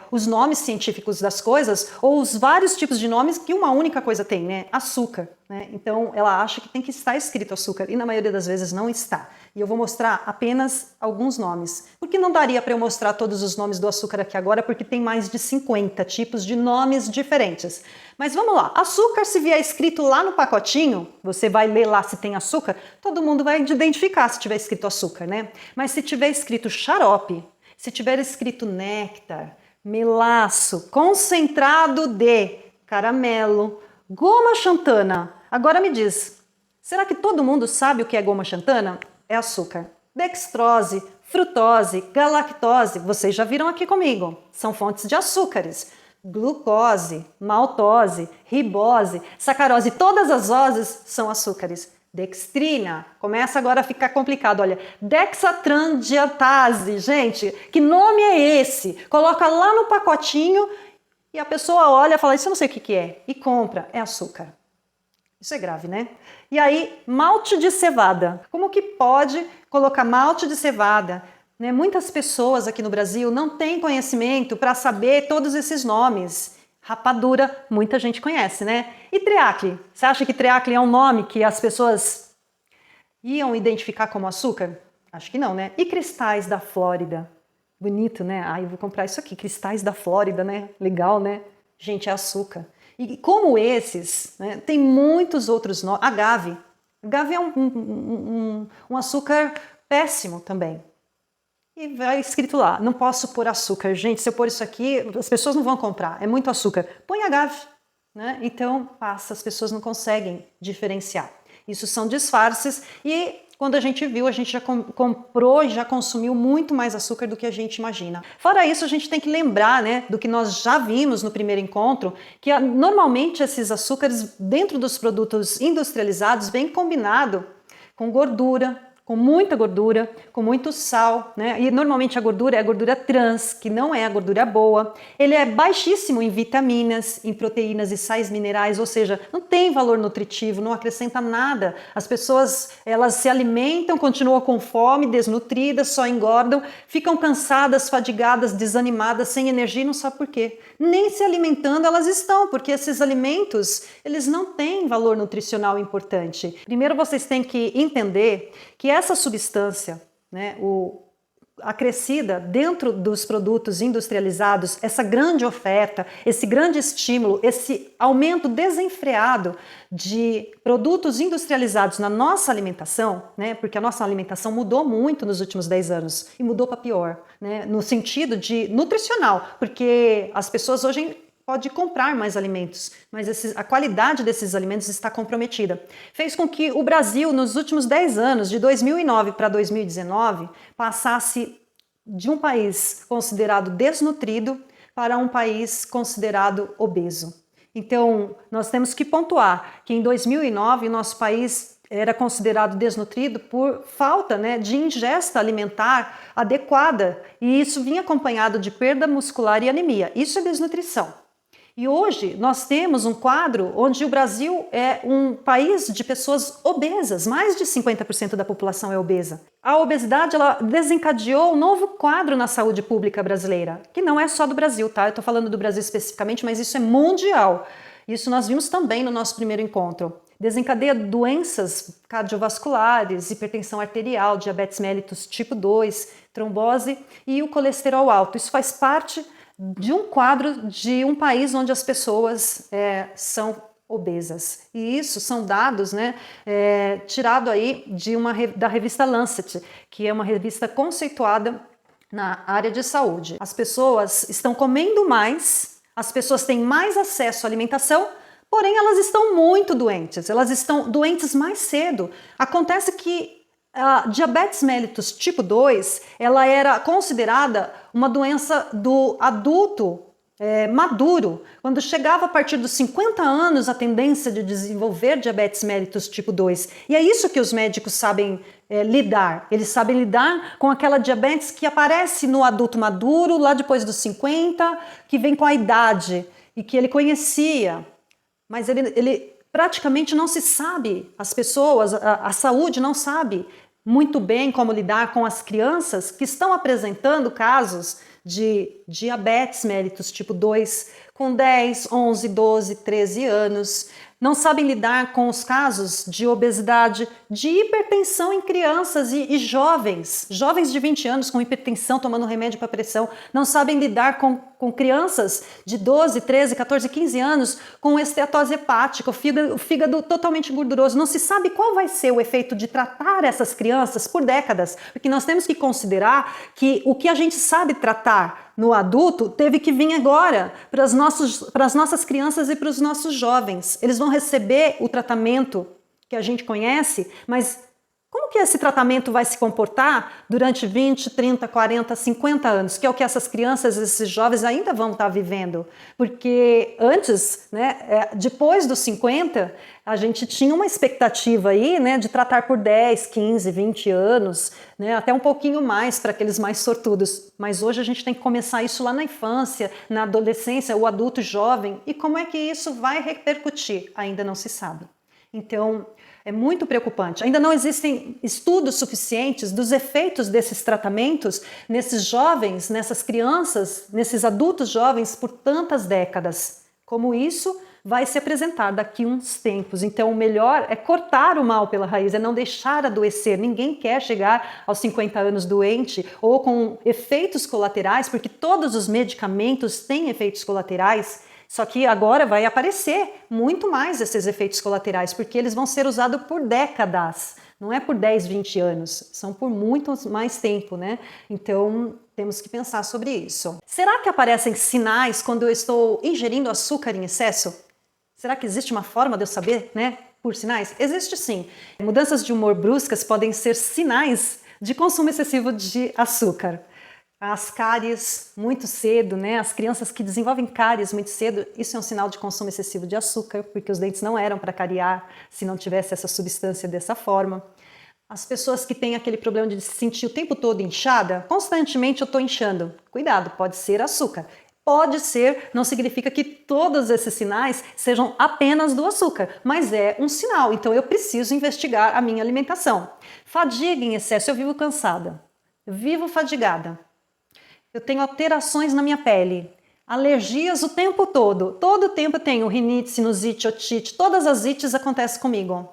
os nomes científicos das coisas ou os vários tipos de nomes que uma única coisa tem, né? Açúcar. Né? Então ela acha que tem que estar escrito açúcar e na maioria das vezes não está. E eu vou mostrar apenas alguns nomes. Porque não daria para eu mostrar todos os nomes do açúcar aqui agora, porque tem mais de 50 tipos de nomes diferentes. Mas vamos lá, açúcar, se vier escrito lá no pacotinho, você vai ler lá se tem açúcar, todo mundo vai identificar se tiver escrito açúcar, né? Mas se tiver escrito xarope, se tiver escrito néctar, melaço, concentrado de caramelo, goma xantana. Agora me diz, será que todo mundo sabe o que é goma xantana? É açúcar. Dextrose, frutose, galactose, vocês já viram aqui comigo, são fontes de açúcares. Glucose, maltose, ribose, sacarose, todas as oses são açúcares. Dextrina, começa agora a ficar complicado, olha, dexatrandiatase, gente, que nome é esse? Coloca lá no pacotinho e a pessoa olha e fala, isso eu não sei o que é, e compra, é açúcar. Isso é grave, né? E aí, malte de cevada, como que pode colocar malte de cevada? Né? Muitas pessoas aqui no Brasil não têm conhecimento para saber todos esses nomes. Rapadura, muita gente conhece, né? E treacle? Você acha que treacle é um nome que as pessoas iam identificar como açúcar? Acho que não, né? E cristais da Flórida? Bonito, né? Eu vou comprar isso aqui, cristais da Flórida, né? Legal, né? Gente, é açúcar. E como esses, né, tem muitos outros nomes. Agave. Agave é um açúcar péssimo também. E vai escrito lá, não posso pôr açúcar. Gente, se eu pôr isso aqui, as pessoas não vão comprar. É muito açúcar. Põe agave. né? Então passa, as pessoas não conseguem diferenciar. Isso são disfarces e quando a gente viu, a gente já comprou e já consumiu muito mais açúcar do que a gente imagina. Fora isso, a gente tem que lembrar, né, do que nós já vimos no primeiro encontro, que normalmente esses açúcares dentro dos produtos industrializados vêm combinado com gordura, com muita gordura, com muito sal, né? E normalmente a gordura é a gordura trans, que não é a gordura boa. Ele é baixíssimo em vitaminas, em proteínas e sais minerais, ou seja, não tem valor nutritivo, não acrescenta nada. As pessoas, elas se alimentam, continuam com fome, desnutridas, só engordam, ficam cansadas, fadigadas, desanimadas, sem energia e não sabe por quê. Nem se alimentando elas estão, porque esses alimentos, eles não têm valor nutricional importante. Primeiro vocês têm que entender que essa substância, né, acrescida dentro dos produtos industrializados, essa grande oferta, esse grande estímulo, esse aumento desenfreado de produtos industrializados na nossa alimentação, né, porque a nossa alimentação mudou muito nos últimos 10 anos e mudou para pior, né, no sentido de nutricional, porque as pessoas hoje pode comprar mais alimentos, mas a qualidade desses alimentos está comprometida. Fez com que o Brasil, nos últimos 10 anos, de 2009 para 2019, passasse de um país considerado desnutrido para um país considerado obeso. Então, nós temos que pontuar que em 2009 o nosso país era considerado desnutrido por falta, né, de ingesta alimentar adequada, e isso vinha acompanhado de perda muscular e anemia. Isso é desnutrição. E hoje nós temos um quadro onde o Brasil é um país de pessoas obesas, mais de 50% da população é obesa. A obesidade, ela desencadeou um novo quadro na saúde pública brasileira, que não é só do Brasil, tá? Eu tô falando do Brasil especificamente, mas isso é mundial. Isso nós vimos também no nosso primeiro encontro. Desencadeia doenças cardiovasculares, hipertensão arterial, diabetes mellitus tipo 2, trombose e o colesterol alto. Isso faz parte de um quadro de um país onde as pessoas são obesas. E isso são dados, né, tirado aí da revista Lancet, que é uma revista conceituada na área de saúde. As pessoas estão comendo mais, as pessoas têm mais acesso à alimentação, porém elas estão muito doentes, elas estão doentes mais cedo. Acontece que a diabetes mellitus tipo 2, ela era considerada uma doença do adulto maduro. Quando chegava a partir dos 50 anos, a tendência de desenvolver diabetes mellitus tipo 2. E é isso que os médicos sabem lidar. Eles sabem lidar com aquela diabetes que aparece no adulto maduro, lá depois dos 50, que vem com a idade e que ele conhecia. Mas ele praticamente não se sabe, as pessoas, a saúde não sabe muito bem como lidar com as crianças que estão apresentando casos de diabetes mellitus tipo 2 com 10, 11, 12, 13 anos. Não sabem lidar com os casos de obesidade, de hipertensão em crianças e jovens de 20 anos com hipertensão, tomando remédio para pressão. Não sabem lidar com crianças de 12, 13, 14, 15 anos com esteatose hepática, o fígado totalmente gorduroso. Não se sabe qual vai ser o efeito de tratar essas crianças por décadas, porque nós temos que considerar que o que a gente sabe tratar no adulto teve que vir agora para as nossas crianças e para os nossos jovens. Eles vão receber o tratamento que a gente conhece, mas como que esse tratamento vai se comportar durante 20, 30, 40, 50 anos, que é o que essas crianças, esses jovens ainda vão estar vivendo? Porque antes, né, depois dos 50, a gente tinha uma expectativa aí, né, de tratar por 10, 15, 20 anos, né, até um pouquinho mais para aqueles mais sortudos. Mas hoje a gente tem que começar isso lá na infância, na adolescência, o adulto jovem. E como é que isso vai repercutir? Ainda não se sabe. Então, é muito preocupante. Ainda não existem estudos suficientes dos efeitos desses tratamentos nesses jovens, nessas crianças, nesses adultos jovens por tantas décadas. Como isso vai se apresentar daqui a uns tempos. Então, o melhor é cortar o mal pela raiz, é não deixar adoecer. Ninguém quer chegar aos 50 anos doente ou com efeitos colaterais, porque todos os medicamentos têm efeitos colaterais. Só que agora vai aparecer muito mais esses efeitos colaterais, porque eles vão ser usados por décadas, não é por 10, 20 anos, são por muito mais tempo, né? Então, temos que pensar sobre isso. Será que aparecem sinais quando eu estou ingerindo açúcar em excesso? Será que existe uma forma de eu saber, né, por sinais? Existe sim. Mudanças de humor bruscas podem ser sinais de consumo excessivo de açúcar. As cáries muito cedo, né? As crianças que desenvolvem cáries muito cedo, isso é um sinal de consumo excessivo de açúcar, porque os dentes não eram para cariar se não tivesse essa substância dessa forma. As pessoas que têm aquele problema de se sentir o tempo todo inchada, constantemente eu estou inchando. Cuidado, pode ser açúcar. Pode ser, não significa que todos esses sinais sejam apenas do açúcar, mas é um sinal, então eu preciso investigar a minha alimentação. Fadiga em excesso, eu vivo cansada, vivo fadigada. Eu tenho alterações na minha pele, alergias o tempo todo. Todo o tempo eu tenho rinite, sinusite, otite, todas as ites acontecem comigo.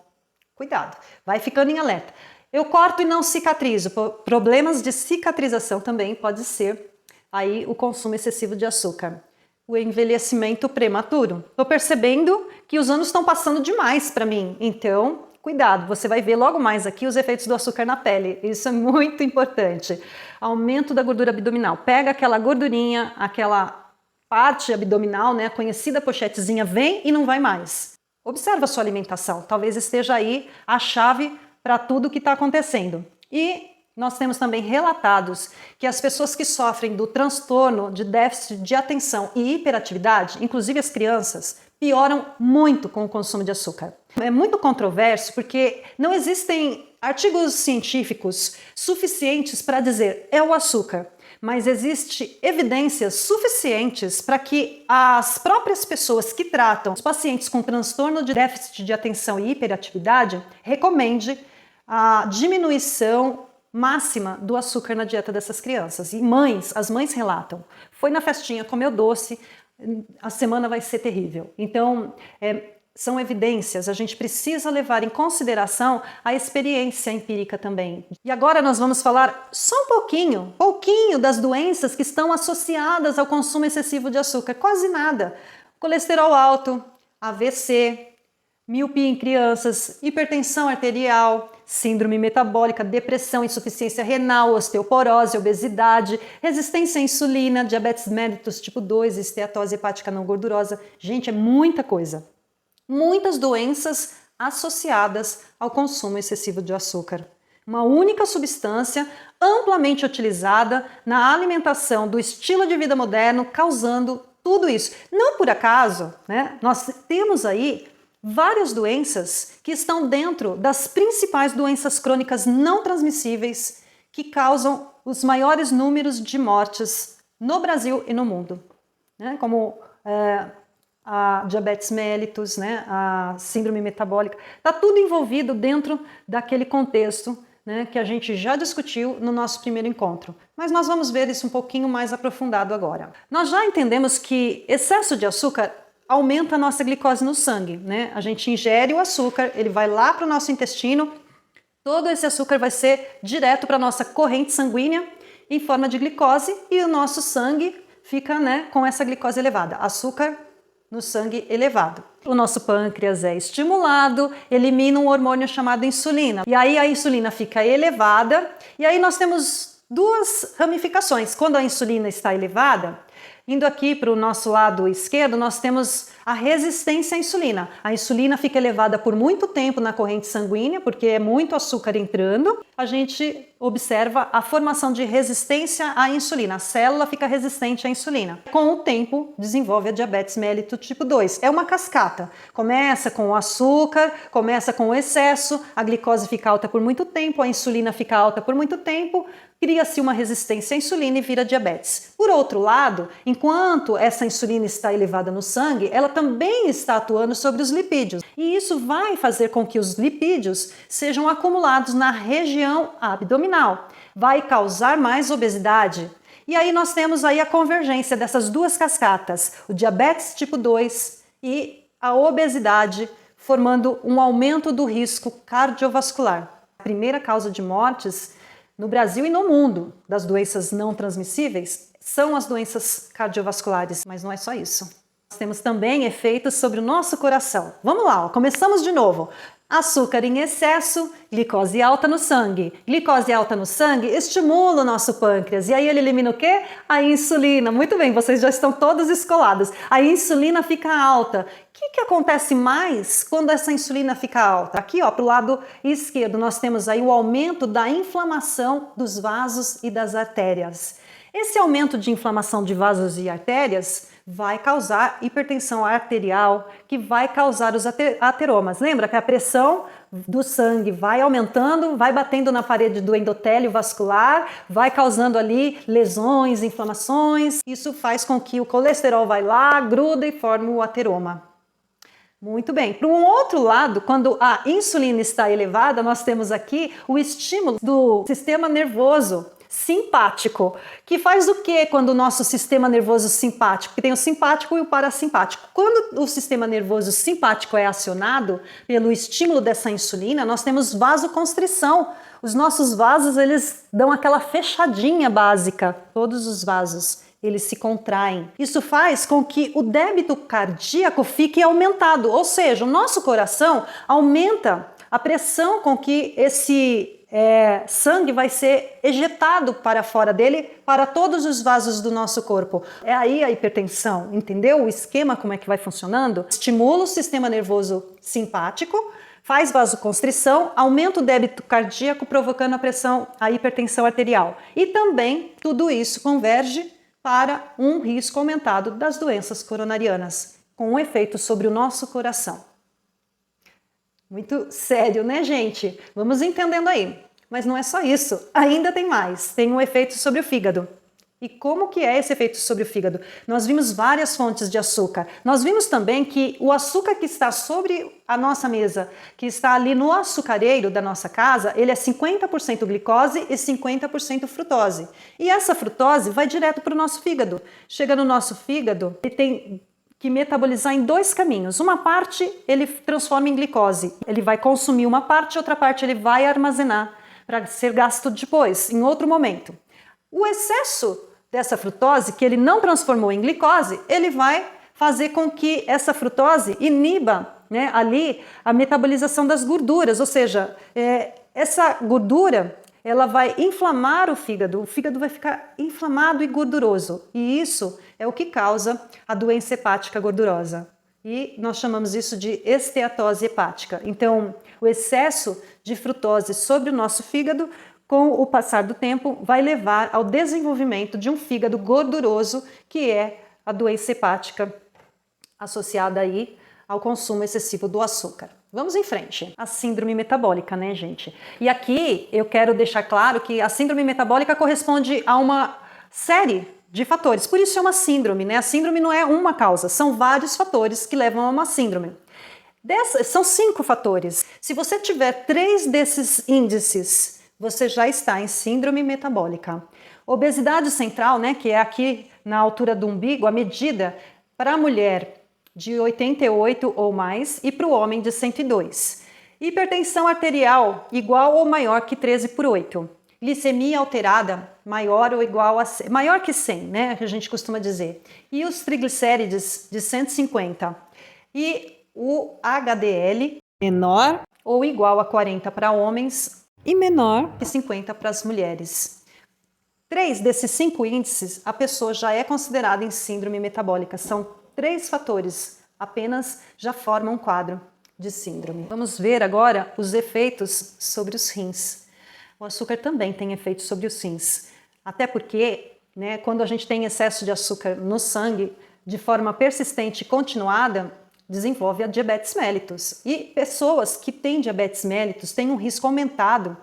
Cuidado, vai ficando em alerta. Eu corto e não cicatrizo. Problemas de cicatrização também pode ser aí o consumo excessivo de açúcar. O envelhecimento prematuro. Estou percebendo que os anos estão passando demais para mim, então cuidado, você vai ver logo mais aqui os efeitos do açúcar na pele. Isso é muito importante. Aumento da gordura abdominal. Pega aquela gordurinha, aquela parte abdominal, né, a conhecida pochetezinha, vem e não vai mais. Observa a sua alimentação. Talvez esteja aí a chave para tudo que está acontecendo. E nós temos também relatados que as pessoas que sofrem do transtorno de déficit de atenção e hiperatividade, inclusive as crianças, pioram muito com o consumo de açúcar. É muito controverso porque não existem artigos científicos suficientes para dizer é o açúcar, mas existem evidências suficientes para que as próprias pessoas que tratam os pacientes com transtorno de déficit de atenção e hiperatividade recomendem a diminuição máxima do açúcar na dieta dessas crianças. E as mães relatam, foi na festinha, comeu doce, a semana vai ser terrível. Então, são evidências, a gente precisa levar em consideração a experiência empírica também. E agora nós vamos falar só um pouquinho das doenças que estão associadas ao consumo excessivo de açúcar. Quase nada. Colesterol alto, AVC, miopia em crianças, hipertensão arterial, síndrome metabólica, depressão, insuficiência renal, osteoporose, obesidade, resistência à insulina, diabetes mellitus tipo 2, esteatose hepática não gordurosa. Gente, é muita coisa. Muitas doenças associadas ao consumo excessivo de açúcar. Uma única substância amplamente utilizada na alimentação do estilo de vida moderno, causando tudo isso. Não por acaso, né? Nós temos aí várias doenças que estão dentro das principais doenças crônicas não transmissíveis que causam os maiores números de mortes no Brasil e no mundo, né? Como a diabetes mellitus, né? A síndrome metabólica. Está tudo envolvido dentro daquele contexto, né, que a gente já discutiu no nosso primeiro encontro. Mas nós vamos ver isso um pouquinho mais aprofundado agora. Nós já entendemos que excesso de açúcar aumenta a nossa glicose no sangue, né? A gente ingere o açúcar, ele vai lá para o nosso intestino, todo esse açúcar vai ser direto para a nossa corrente sanguínea em forma de glicose e o nosso sangue fica, né, com essa glicose elevada, açúcar no sangue elevado. O nosso pâncreas é estimulado, elimina um hormônio chamado insulina. E aí a insulina fica elevada e aí nós temos duas ramificações. Quando a insulina está elevada, indo aqui para o nosso lado esquerdo, nós temos a resistência à insulina. A insulina fica elevada por muito tempo na corrente sanguínea, porque é muito açúcar entrando. A gente observa a formação de resistência à insulina. A célula fica resistente à insulina. Com o tempo, desenvolve a diabetes mellitus tipo 2. É uma cascata. Começa com o açúcar, começa com o excesso, a glicose fica alta por muito tempo, a insulina fica alta por muito tempo, cria-se uma resistência à insulina e vira diabetes. Por outro lado, enquanto essa insulina está elevada no sangue, ela também está atuando sobre os lipídios. E isso vai fazer com que os lipídios sejam acumulados na região abdominal. Vai causar mais obesidade. E aí nós temos aí a convergência dessas duas cascatas, o diabetes tipo 2 e a obesidade, formando um aumento do risco cardiovascular. A primeira causa de mortes no Brasil e no mundo das doenças não transmissíveis são as doenças cardiovasculares, mas não é só isso. Nós temos também efeitos sobre o nosso coração. Vamos lá, ó, começamos de novo. Açúcar em excesso, glicose alta no sangue. Glicose alta no sangue estimula o nosso pâncreas. E aí ele elimina o quê? A insulina. Muito bem, vocês já estão todos escolados. A insulina fica alta. O que acontece mais quando essa insulina fica alta? Aqui, ó, para o lado esquerdo, nós temos aí o aumento da inflamação dos vasos e das artérias. Esse aumento de inflamação de vasos e artérias vai causar hipertensão arterial, que vai causar os ateromas. Lembra que a pressão do sangue vai aumentando, vai batendo na parede do endotélio vascular, vai causando ali lesões, inflamações. Isso faz com que o colesterol vai lá, gruda e forma o ateroma. Muito bem. Para um outro lado, quando a insulina está elevada, nós temos aqui o estímulo do sistema nervoso simpático, que faz o que quando o nosso sistema nervoso simpático, que tem o simpático e o parasimpático. Quando o sistema nervoso simpático é acionado pelo estímulo dessa insulina, nós temos vasoconstrição. Os nossos vasos, eles dão aquela fechadinha básica, todos os vasos, eles se contraem. Isso faz com que o débito cardíaco fique aumentado, ou seja, o nosso coração aumenta a pressão com que esse sangue vai ser ejetado para fora dele, para todos os vasos do nosso corpo. É aí a hipertensão, entendeu? O esquema como é que vai funcionando? Estimula o sistema nervoso simpático, faz vasoconstrição, aumenta o débito cardíaco, provocando a hipertensão arterial. E também tudo isso converge para um risco aumentado das doenças coronarianas, com um efeito sobre o nosso coração. Muito sério, né, gente? Vamos entendendo aí. Mas não é só isso, ainda tem mais. Tem um efeito sobre o fígado. E como que é esse efeito sobre o fígado? Nós vimos várias fontes de açúcar. Nós vimos também que o açúcar que está sobre a nossa mesa, que está ali no açucareiro da nossa casa, ele é 50% glicose e 50% frutose. E essa frutose vai direto para o nosso fígado. Chega no nosso fígado e tem que metabolizar em dois caminhos. Uma parte ele transforma em glicose. Ele vai consumir uma parte, outra parte ele vai armazenar para ser gasto depois, em outro momento. O excesso dessa frutose, que ele não transformou em glicose, ele vai fazer com que essa frutose iniba, né, ali a metabolização das gorduras, ou seja, essa gordura ela vai inflamar o fígado vai ficar inflamado e gorduroso, e isso é o que causa a doença hepática gordurosa. E nós chamamos isso de esteatose hepática. Então, o excesso de frutose sobre o nosso fígado, com o passar do tempo, vai levar ao desenvolvimento de um fígado gorduroso, que é a doença hepática associada aí ao consumo excessivo do açúcar. Vamos em frente. A síndrome metabólica, né, gente? E aqui eu quero deixar claro que a síndrome metabólica corresponde a uma série de fatores. Por isso é uma síndrome, né? A síndrome não é uma causa, são vários fatores que levam a uma síndrome. São 5 fatores. Se você tiver 3 desses índices, você já está em síndrome metabólica. Obesidade central, né, que é aqui na altura do umbigo, a medida para a mulher de 88 ou mais e para o homem de 102. Hipertensão arterial igual ou maior que 13/8. Glicemia alterada maior ou igual a maior que 100, né, que a gente costuma dizer. E os triglicérides de 150. E o HDL menor ou igual a 40 para homens e menor que 50 para as mulheres. 3 desses 5 índices, a pessoa já é considerada em síndrome metabólica. São 3 fatores, apenas já formam um quadro de síndrome. Vamos ver agora os efeitos sobre os rins. O açúcar também tem efeitos sobre os rins, até porque, né, quando a gente tem excesso de açúcar no sangue, de forma persistente e continuada, desenvolve a diabetes mellitus. E pessoas que têm diabetes mellitus têm um risco aumentado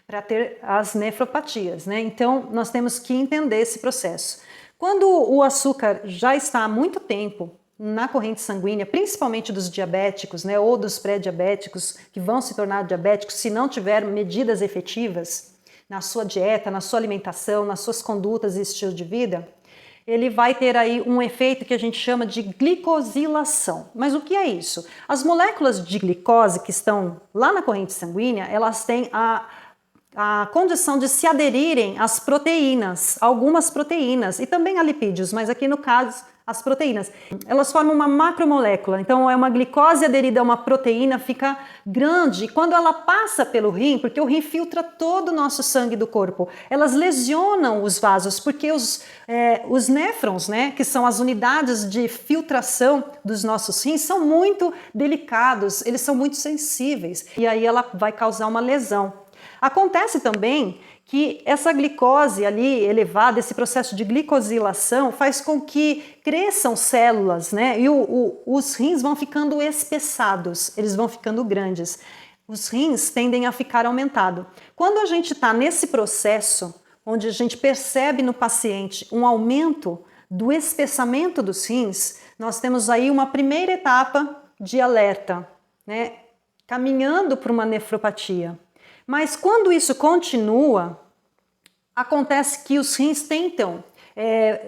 para ter as nefropatias, né? Então, nós temos que entender esse processo. Quando o açúcar já está há muito tempo na corrente sanguínea, principalmente dos diabéticos, né, ou dos pré-diabéticos, que vão se tornar diabéticos se não tiver medidas efetivas na sua dieta, na sua alimentação, nas suas condutas e estilo de vida, ele vai ter aí um efeito que a gente chama de glicosilação. Mas o que é isso? As moléculas de glicose que estão lá na corrente sanguínea, elas têm a condição de se aderirem às proteínas, algumas proteínas, e também a lipídios, mas aqui no caso as proteínas. Elas formam uma macromolécula, então é uma glicose aderida a uma proteína, fica grande, e quando ela passa pelo rim, porque o rim filtra todo o nosso sangue do corpo, elas lesionam os vasos, porque os néfrons, né, que são as unidades de filtração dos nossos rins, são muito delicados, eles são muito sensíveis, e aí ela vai causar uma lesão. Acontece também que essa glicose ali elevada, esse processo de glicosilação faz com que cresçam células, né? E os rins vão ficando espessados, eles vão ficando grandes. Os rins tendem a ficar aumentados. Quando a gente está nesse processo, onde a gente percebe no paciente um aumento do espessamento dos rins, nós temos aí uma primeira etapa de alerta, né? Caminhando para uma nefropatia. Mas quando isso continua, acontece que os rins tentam,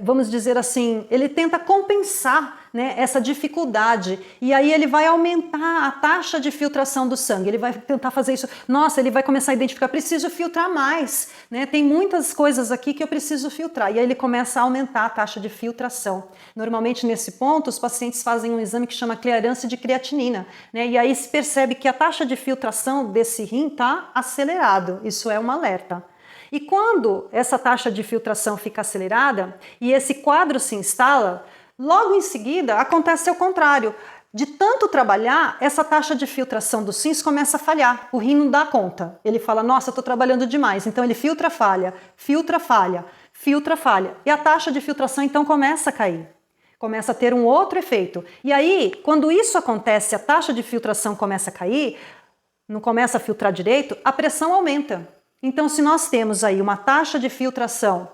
vamos dizer assim, ele tenta compensar, né, essa dificuldade, e aí ele vai aumentar a taxa de filtração do sangue, ele vai tentar fazer isso, nossa, ele vai começar a identificar, preciso filtrar mais, né, tem muitas coisas aqui que eu preciso filtrar, e aí ele começa a aumentar a taxa de filtração. Normalmente nesse ponto os pacientes fazem um exame que chama clearance de creatinina, né, e aí se percebe que a taxa de filtração desse rim está acelerado, isso é um alerta. E quando essa taxa de filtração fica acelerada e esse quadro se instala, logo em seguida acontece o contrário. De tanto trabalhar, essa taxa de filtração dos rins começa a falhar. O rim não dá conta. Ele fala, nossa, estou trabalhando demais. Então ele filtra, falha, filtra, falha, filtra, falha. E a taxa de filtração então começa a cair. Começa a ter um outro efeito. E aí, quando isso acontece, a taxa de filtração começa a cair, não começa a filtrar direito, a pressão aumenta. Então, se nós temos aí uma taxa de filtração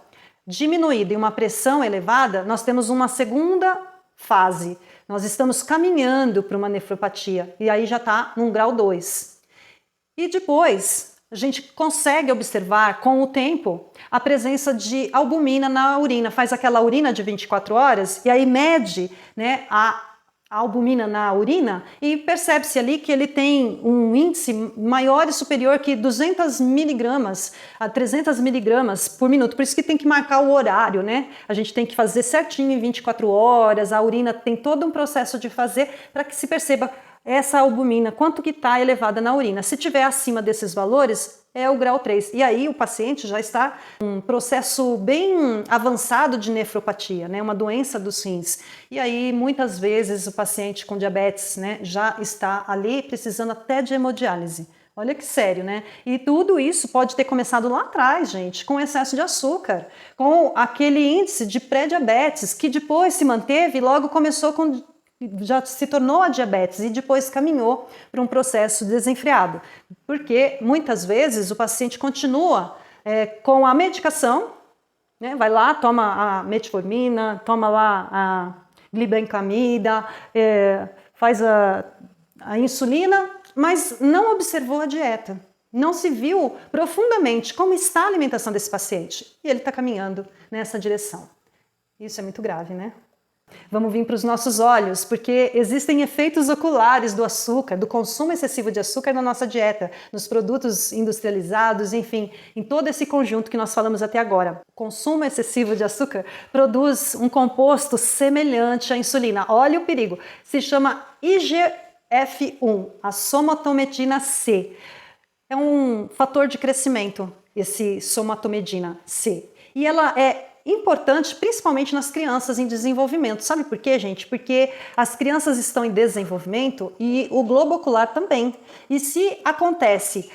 diminuída e uma pressão elevada, nós temos uma segunda fase. Nós estamos caminhando para uma nefropatia e aí já está num grau 2. E depois, a gente consegue observar com o tempo a presença de albumina na urina. Faz aquela urina de 24 horas e aí mede, né, a albumina na urina e percebe-se ali que ele tem um índice maior e superior que 200 miligramas a 300 miligramas por minuto. Por isso que tem que marcar o horário, né? A gente tem que fazer certinho em 24 horas, a urina tem todo um processo de fazer para que se perceba essa albumina, quanto que está elevada na urina. Se tiver acima desses valores, é o grau 3. E aí o paciente já está em um processo bem avançado de nefropatia, né? Uma doença dos rins. E aí muitas vezes o paciente com diabetes, né, já está ali precisando até de hemodiálise. Olha que sério, né? E tudo isso pode ter começado lá atrás, gente, com excesso de açúcar, com aquele índice de pré-diabetes que depois se manteve e logo começou com... já se tornou a diabetes e depois caminhou para um processo desenfreado. Porque muitas vezes o paciente continua com a medicação, né? Vai lá, toma a metformina, toma lá a glibenclamida, faz a insulina, mas não observou a dieta. Não se viu profundamente como está a alimentação desse paciente. E ele está caminhando nessa direção. Isso é muito grave, né? Vamos vir para os nossos olhos, porque existem efeitos oculares do açúcar, do consumo excessivo de açúcar na nossa dieta, nos produtos industrializados, enfim, em todo esse conjunto que nós falamos até agora. O consumo excessivo de açúcar produz um composto semelhante à insulina. Olha o perigo, se chama IGF-1, a somatomedina C. É um fator de crescimento, esse somatomedina C. E ela é importante principalmente nas crianças em desenvolvimento. Sabe por quê, gente? Porque as crianças estão em desenvolvimento e o globo ocular também. E se acontece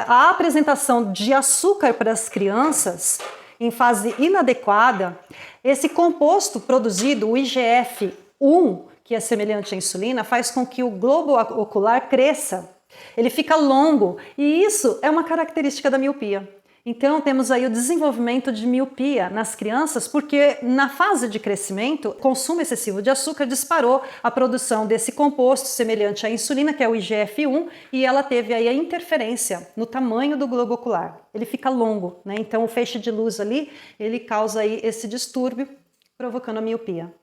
a apresentação de açúcar para as crianças em fase inadequada, esse composto produzido, o IGF-1, que é semelhante à insulina, faz com que o globo ocular cresça. Ele fica longo e isso é uma característica da miopia. Então temos aí o desenvolvimento de miopia nas crianças porque na fase de crescimento, o consumo excessivo de açúcar disparou a produção desse composto semelhante à insulina, que é o IGF-1, e ela teve aí a interferência no tamanho do globo ocular. Ele fica longo, né? Então o feixe de luz ali, ele causa aí esse distúrbio, provocando a miopia.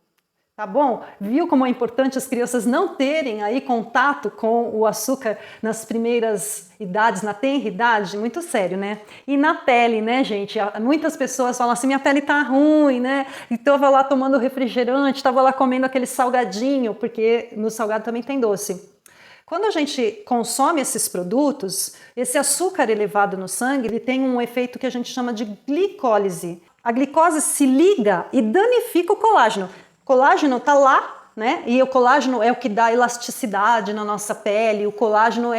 Tá bom? Viu como é importante as crianças não terem aí contato com o açúcar nas primeiras idades, na tenra idade? Muito sério, né? E na pele, né, gente? Muitas pessoas falam assim, minha pele tá ruim, né? Então eu tava lá tomando refrigerante, tava lá comendo aquele salgadinho, porque no salgado também tem doce. Quando a gente consome esses produtos, esse açúcar elevado no sangue, ele tem um efeito que a gente chama de glicólise. A glicose se liga e danifica o colágeno. O colágeno está lá, né? E o colágeno é o que dá elasticidade na nossa pele. O colágeno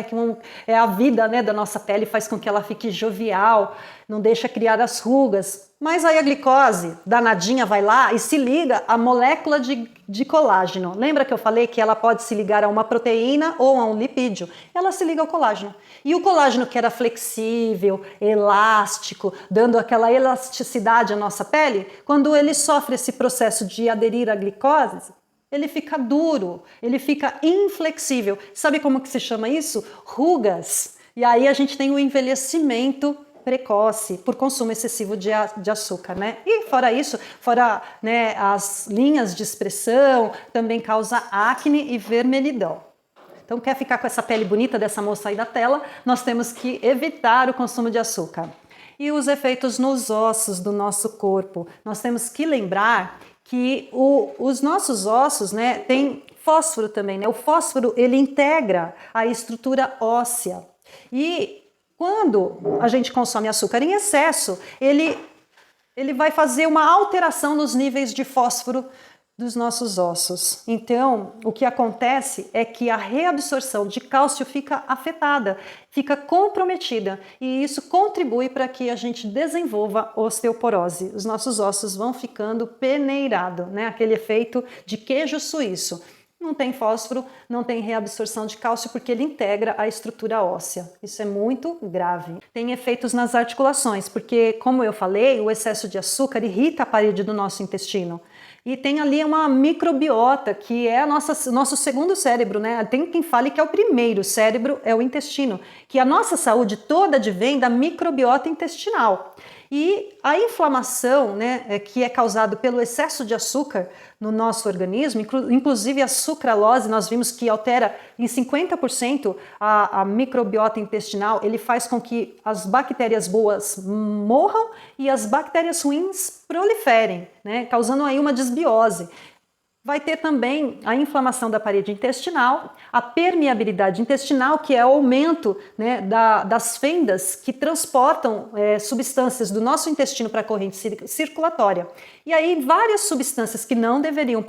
é a vida, né, da nossa pele, faz com que ela fique jovial, não deixa criar as rugas. Mas aí a glicose, danadinha, vai lá e se liga à molécula de colágeno. Lembra que eu falei que ela pode se ligar a uma proteína ou a um lipídio? Ela se liga ao colágeno. E o colágeno, que era flexível, elástico, dando aquela elasticidade à nossa pele, quando ele sofre esse processo de aderir à glicose, ele fica duro, ele fica inflexível. Sabe como que se chama isso? Rugas. E aí a gente tem o envelhecimento precoce por consumo excessivo de açúcar, né? E fora isso, fora, né, as linhas de expressão, também causa acne e vermelhidão. Então, quer ficar com essa pele bonita dessa moça aí da tela, nós temos que evitar o consumo de açúcar. E os efeitos nos ossos do nosso corpo. Nós temos que lembrar que os nossos ossos, né, tem fósforo também, né? O fósforo, ele integra a estrutura óssea. E quando a gente consome açúcar em excesso, ele vai fazer uma alteração nos níveis de fósforo dos nossos ossos. Então, o que acontece é que a reabsorção de cálcio fica afetada, fica comprometida, e isso contribui para que a gente desenvolva osteoporose. Os nossos ossos vão ficando peneirados, né? Aquele efeito de queijo suíço. Não tem fósforo, não tem reabsorção de cálcio porque ele integra a estrutura óssea. Isso é muito grave. Tem efeitos nas articulações, porque, como eu falei, o excesso de açúcar irrita a parede do nosso intestino. E tem ali uma microbiota, que é nosso segundo cérebro, né? Tem quem fale que é o primeiro cérebro, é o intestino, que a nossa saúde toda advém da microbiota intestinal. E a inflamação, né, que é causada pelo excesso de açúcar no nosso organismo, inclusive a sucralose, nós vimos que altera em 50% a microbiota intestinal, ele faz com que as bactérias boas morram e as bactérias ruins proliferem, né, causando aí uma desbiose. Vai ter também a inflamação da parede intestinal, a permeabilidade intestinal, que é o aumento, né, das fendas que transportam substâncias do nosso intestino para a corrente circulatória. E aí várias substâncias que não deveriam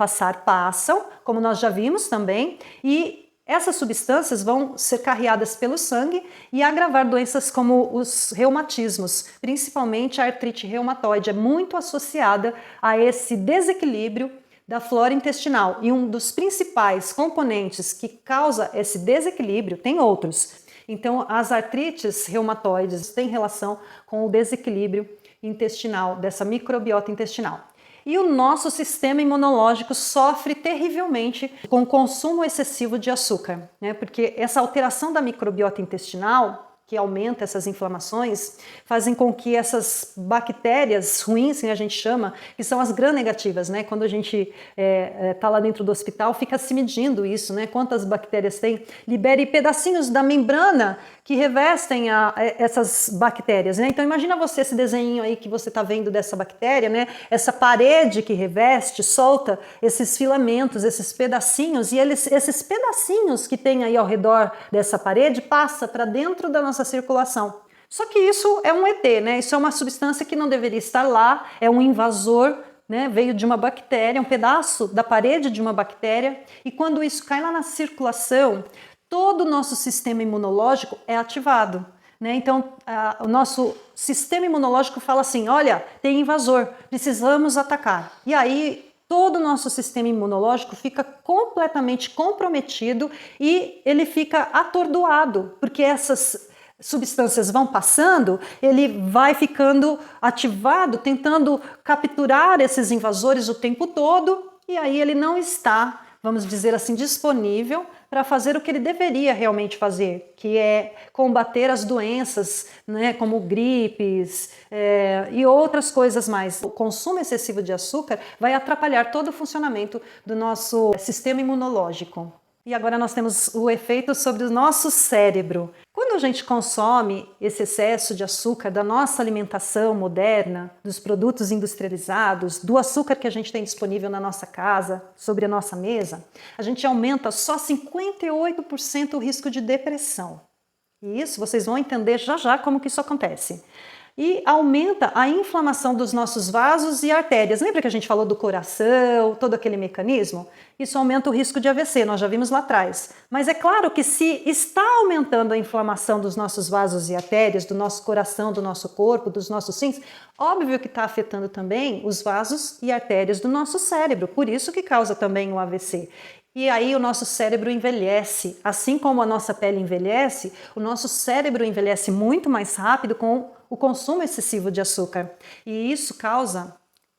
passam, como nós já vimos também, e essas substâncias vão ser carreadas pelo sangue e agravar doenças como os reumatismos, principalmente a artrite reumatoide, é muito associada a esse desequilíbrio da flora intestinal. E um dos principais componentes que causa esse desequilíbrio, tem outros. Então, as artrites reumatoides têm relação com o desequilíbrio intestinal, dessa microbiota intestinal. E o nosso sistema imunológico sofre terrivelmente com o consumo excessivo de açúcar, né? Porque essa alteração da microbiota intestinal, que aumenta essas inflamações, fazem com que essas bactérias ruins, que a gente chama, que são as gram-negativas, né? Quando a gente tá lá dentro do hospital, fica se medindo isso, né? Quantas bactérias tem, libere pedacinhos da membrana que revestem essas bactérias, né? Então imagina você esse desenho aí que você está vendo dessa bactéria, né? Essa parede que reveste, solta esses filamentos, esses pedacinhos, e esses pedacinhos que tem aí ao redor dessa parede passa para dentro da nossa circulação. Só que isso é um ET, né? Isso é uma substância que não deveria estar lá, é um invasor, né? Veio de uma bactéria, um pedaço da parede de uma bactéria, e quando isso cai lá na circulação, todo o nosso sistema imunológico é ativado, né? Então, o nosso sistema imunológico fala assim, olha, tem invasor, precisamos atacar. E aí, todo o nosso sistema imunológico fica completamente comprometido e ele fica atordoado, porque essas substâncias vão passando, ele vai ficando ativado, tentando capturar esses invasores o tempo todo, e aí ele não está, vamos dizer assim, disponível, para fazer o que ele deveria realmente fazer, que é combater as doenças, né, como gripes e outras coisas mais. O consumo excessivo de açúcar vai atrapalhar todo o funcionamento do nosso sistema imunológico. E agora nós temos o efeito sobre o nosso cérebro. Quando a gente consome esse excesso de açúcar da nossa alimentação moderna, dos produtos industrializados, do açúcar que a gente tem disponível na nossa casa, sobre a nossa mesa, a gente aumenta só 58% o risco de depressão. E isso vocês vão entender já já como que isso acontece. E aumenta a inflamação dos nossos vasos e artérias. Lembra que a gente falou do coração, todo aquele mecanismo? Isso aumenta o risco de AVC, nós já vimos lá atrás. Mas é claro que se está aumentando a inflamação dos nossos vasos e artérias, do nosso coração, do nosso corpo, dos nossos rins, óbvio que está afetando também os vasos e artérias do nosso cérebro, por isso que causa também o AVC. E aí o nosso cérebro envelhece, assim como a nossa pele envelhece, o nosso cérebro envelhece muito mais rápido com o consumo excessivo de açúcar. E isso causa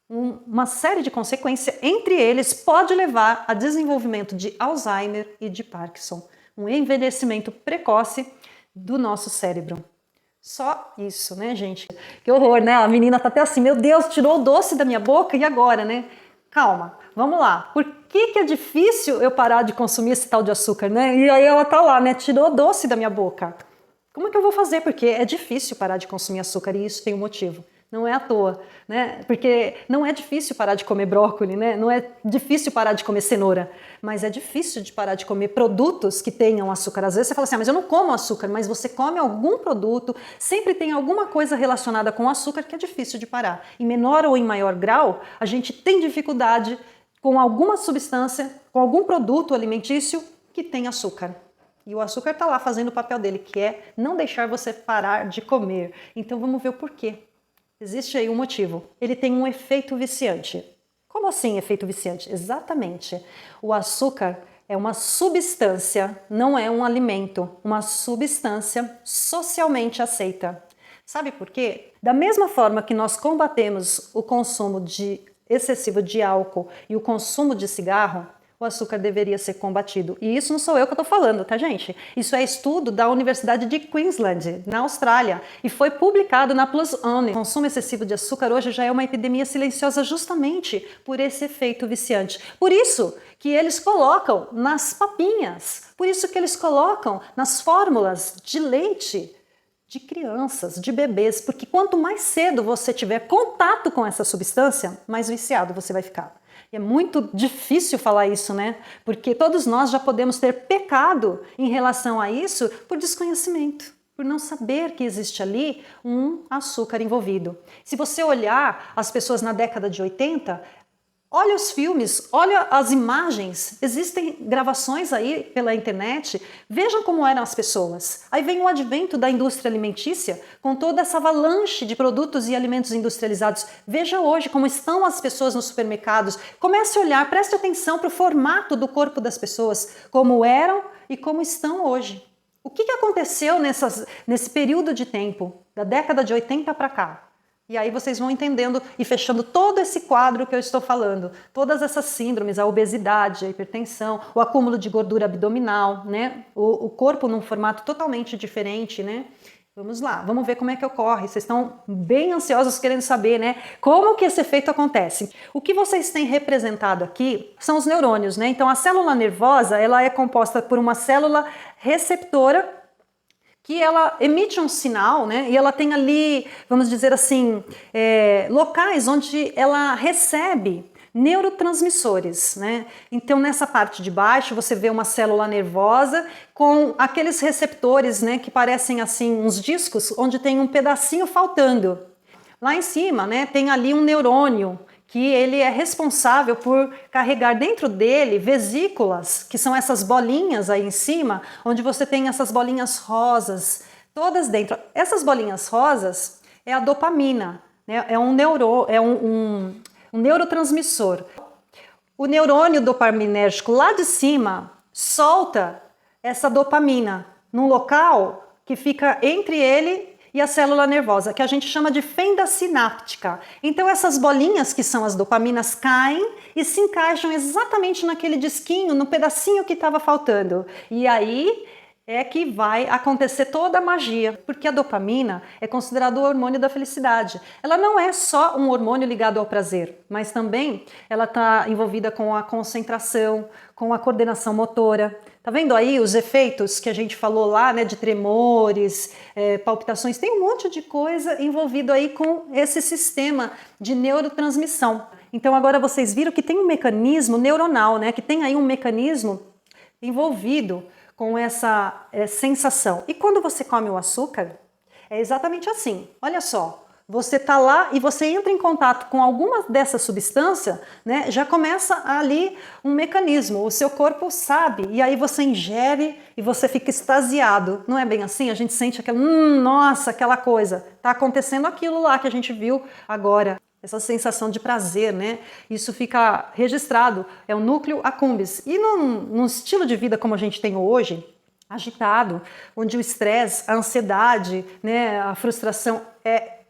uma série de consequências, entre eles pode levar a desenvolvimento de Alzheimer e de Parkinson, um envelhecimento precoce do nosso cérebro. Só isso, né, gente? Que horror, né? A menina tá até assim, meu Deus, tirou o doce da minha boca e agora, né? Calma, vamos lá. Por que é difícil eu parar de consumir esse tal de açúcar, né? E aí ela tá lá, né? Tirou o doce da minha boca. Como é que eu vou fazer? Porque é difícil parar de consumir açúcar e isso tem um motivo. Não é à toa, né? Porque não é difícil parar de comer brócolis, né? Não é difícil parar de comer cenoura, mas é difícil de parar de comer produtos que tenham açúcar. Às vezes você fala assim, mas eu não como açúcar, mas você come algum produto, sempre tem alguma coisa relacionada com açúcar que é difícil de parar. Em menor ou em maior grau, a gente tem dificuldade com alguma substância, com algum produto alimentício que tem açúcar. E o açúcar está lá fazendo o papel dele, que é não deixar você parar de comer. Então vamos ver o porquê. Existe aí um motivo. Ele tem um efeito viciante. Como assim efeito viciante? Exatamente. O açúcar é uma substância, não é um alimento, uma substância socialmente aceita. Sabe por quê? Da mesma forma que nós combatemos o consumo excessivo de álcool e o consumo de cigarro, o açúcar deveria ser combatido. E isso não sou eu que estou falando, tá, gente? Isso é estudo da Universidade de Queensland, na Austrália, e foi publicado na PLOS ONE. O consumo excessivo de açúcar hoje já é uma epidemia silenciosa justamente por esse efeito viciante. Por isso que eles colocam nas papinhas, por isso que eles colocam nas fórmulas de leite de crianças, de bebês, porque quanto mais cedo você tiver contato com essa substância, mais viciado você vai ficar. E é muito difícil falar isso, né? Porque todos nós já podemos ter pecado em relação a isso por desconhecimento, por não saber que existe ali um açúcar envolvido. Se você olhar as pessoas na década de 80, olha os filmes, olha as imagens, existem gravações aí pela internet, vejam como eram as pessoas. Aí vem o advento da indústria alimentícia, com toda essa avalanche de produtos e alimentos industrializados. Veja hoje como estão as pessoas nos supermercados, comece a olhar, preste atenção para o formato do corpo das pessoas, como eram e como estão hoje. O que aconteceu nesse período de tempo, da década de 80 para cá? E aí vocês vão entendendo e fechando todo esse quadro que eu estou falando. Todas essas síndromes, a obesidade, a hipertensão, o acúmulo de gordura abdominal, né? O corpo num formato totalmente diferente, né? Vamos lá, vamos ver como é que ocorre. Vocês estão bem ansiosos querendo saber, né? Como que esse efeito acontece? O que vocês têm representado aqui são os neurônios, né? Então a célula nervosa, ela é composta por uma célula receptora que ela emite um sinal, né? E ela tem ali, vamos dizer assim, locais onde ela recebe neurotransmissores, né? Então nessa parte de baixo você vê uma célula nervosa com aqueles receptores, né, que parecem assim uns discos onde tem um pedacinho faltando. Lá em cima, né, tem ali um neurônio que ele é responsável por carregar dentro dele vesículas, que são essas bolinhas aí em cima, onde você tem essas bolinhas rosas, todas dentro. Essas bolinhas rosas é a dopamina, né? É um neurotransmissor. O neurônio dopaminérgico lá de cima solta essa dopamina num local que fica entre ele e a célula nervosa, que a gente chama de fenda sináptica. Então essas bolinhas, que são as dopaminas, caem e se encaixam exatamente naquele disquinho, no pedacinho que estava faltando. E aí é que vai acontecer toda a magia, porque a dopamina é considerado o hormônio da felicidade. Ela não é só um hormônio ligado ao prazer, mas também ela está envolvida com a concentração, com a coordenação motora. Tá vendo aí os efeitos que a gente falou lá, né, de tremores, palpitações? Tem um monte de coisa envolvido aí com esse sistema de neurotransmissão. Então agora vocês viram que tem um mecanismo neuronal, né, que tem aí um mecanismo envolvido com essa sensação. E quando você come o açúcar, é exatamente assim. Olha só, você tá lá e você entra em contato com alguma dessa substância, né? Já começa ali um mecanismo, o seu corpo sabe, e aí você ingere e você fica extasiado. Não é bem assim? A gente sente aquela, nossa, aquela coisa. Tá acontecendo aquilo lá que a gente viu agora. Essa sensação de prazer, né? Isso fica registrado, é o núcleo accumbens. E num estilo de vida como a gente tem hoje, agitado, onde o estresse, a ansiedade, né, a frustração é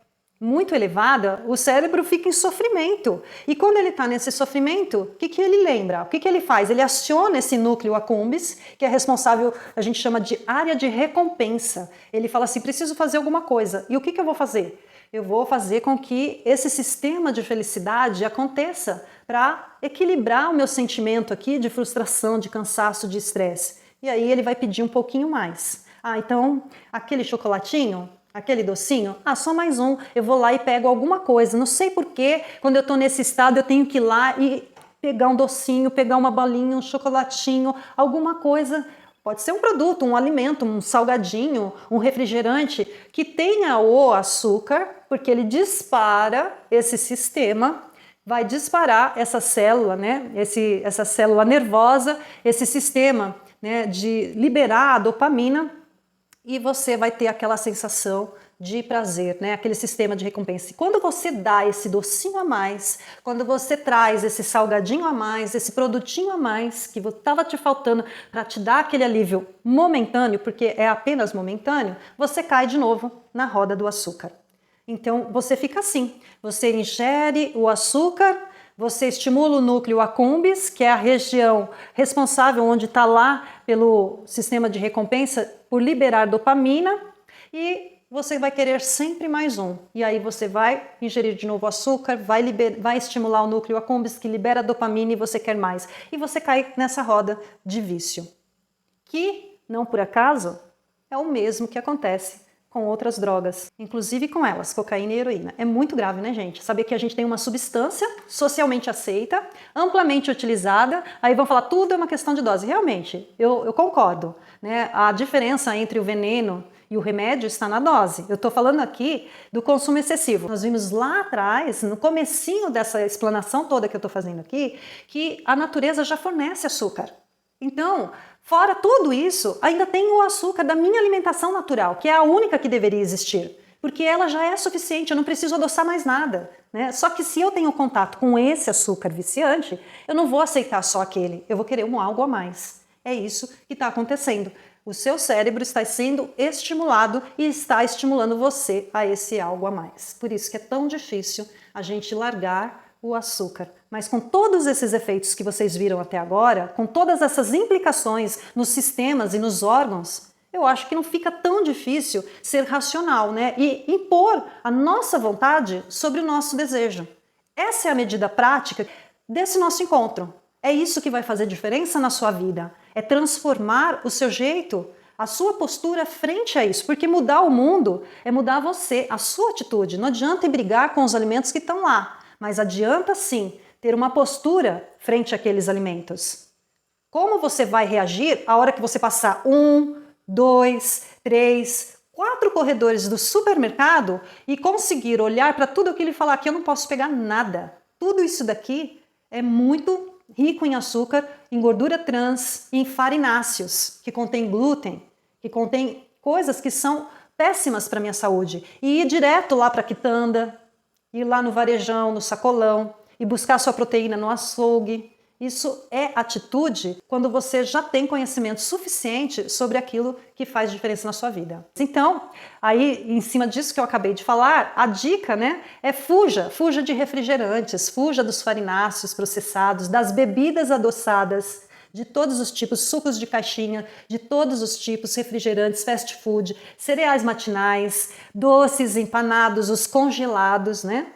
muito elevada, o cérebro fica em sofrimento. E quando ele está nesse sofrimento, o que ele lembra? O que ele faz? Ele aciona esse núcleo accumbens, que é responsável, a gente chama de área de recompensa. Ele fala assim, preciso fazer alguma coisa. E o que eu vou fazer? Eu vou fazer com que esse sistema de felicidade aconteça para equilibrar o meu sentimento aqui de frustração, de cansaço, de estresse. E aí ele vai pedir um pouquinho mais. Então, aquele chocolatinho, aquele docinho, só mais um. Eu vou lá e pego alguma coisa. Não sei porquê, quando eu estou nesse estado, eu tenho que ir lá e pegar um docinho, pegar uma bolinha, um chocolatinho, alguma coisa. Pode ser um produto, um alimento, um salgadinho, um refrigerante que tenha o açúcar, porque ele dispara esse sistema, vai disparar essa célula, né? Essa célula nervosa, esse sistema, né, de liberar a dopamina, e você vai ter aquela sensação de prazer, né? Aquele sistema de recompensa. E quando você dá esse docinho a mais, quando você traz esse salgadinho a mais, esse produtinho a mais que estava te faltando para te dar aquele alívio momentâneo, porque é apenas momentâneo, você cai de novo na roda do açúcar. Então você fica assim, você ingere o açúcar, você estimula o núcleo accumbens, que é a região responsável onde está lá pelo sistema de recompensa por liberar dopamina, e você vai querer sempre mais um. E aí você vai ingerir de novo açúcar, vai estimular o núcleo accumbens, que libera dopamina, e você quer mais. E você cai nessa roda de vício, que, não por acaso, é o mesmo que acontece com outras drogas, inclusive com elas, cocaína e heroína. É muito grave, né, gente? Saber que a gente tem uma substância socialmente aceita, amplamente utilizada, aí vão falar, tudo é uma questão de dose. Realmente, eu concordo, né? A diferença entre o veneno e o remédio está na dose. Eu estou falando aqui do consumo excessivo. Nós vimos lá atrás, no comecinho dessa explanação toda que eu estou fazendo aqui, que a natureza já fornece açúcar. Então, fora tudo isso, ainda tem o açúcar da minha alimentação natural, que é a única que deveria existir, porque ela já é suficiente, eu não preciso adoçar mais nada, né? Só que se eu tenho contato com esse açúcar viciante, eu não vou aceitar só aquele, eu vou querer algo a mais. É isso que está acontecendo. O seu cérebro está sendo estimulado e está estimulando você a esse algo a mais. Por isso que é tão difícil a gente largar o açúcar. Mas com todos esses efeitos que vocês viram até agora, com todas essas implicações nos sistemas e nos órgãos, eu acho que não fica tão difícil ser racional, né? E impor a nossa vontade sobre o nosso desejo. Essa é a medida prática desse nosso encontro. É isso que vai fazer diferença na sua vida. É transformar o seu jeito, a sua postura frente a isso. Porque mudar o mundo é mudar você, a sua atitude. Não adianta ir brigar com os alimentos que estão lá, mas adianta sim ter uma postura frente àqueles alimentos. Como você vai reagir a hora que você passar 1, 2, 3, 4 corredores do supermercado e conseguir olhar para tudo aquilo e falar que eu não posso pegar nada. Tudo isso daqui é muito rico em açúcar, em gordura trans, em farináceos, que contém glúten, que contém coisas que são péssimas para a minha saúde. E ir direto lá para a quitanda, ir lá no varejão, no sacolão, e buscar sua proteína no açougue, Isso é atitude quando você já tem conhecimento suficiente sobre aquilo que faz diferença na sua vida. Então, aí em cima disso que eu acabei de falar, a dica, né, é fuja de refrigerantes, fuja dos farináceos processados, das bebidas adoçadas, de todos os tipos, sucos de caixinha, de todos os tipos, refrigerantes, fast food, cereais matinais, doces empanados, os congelados, né?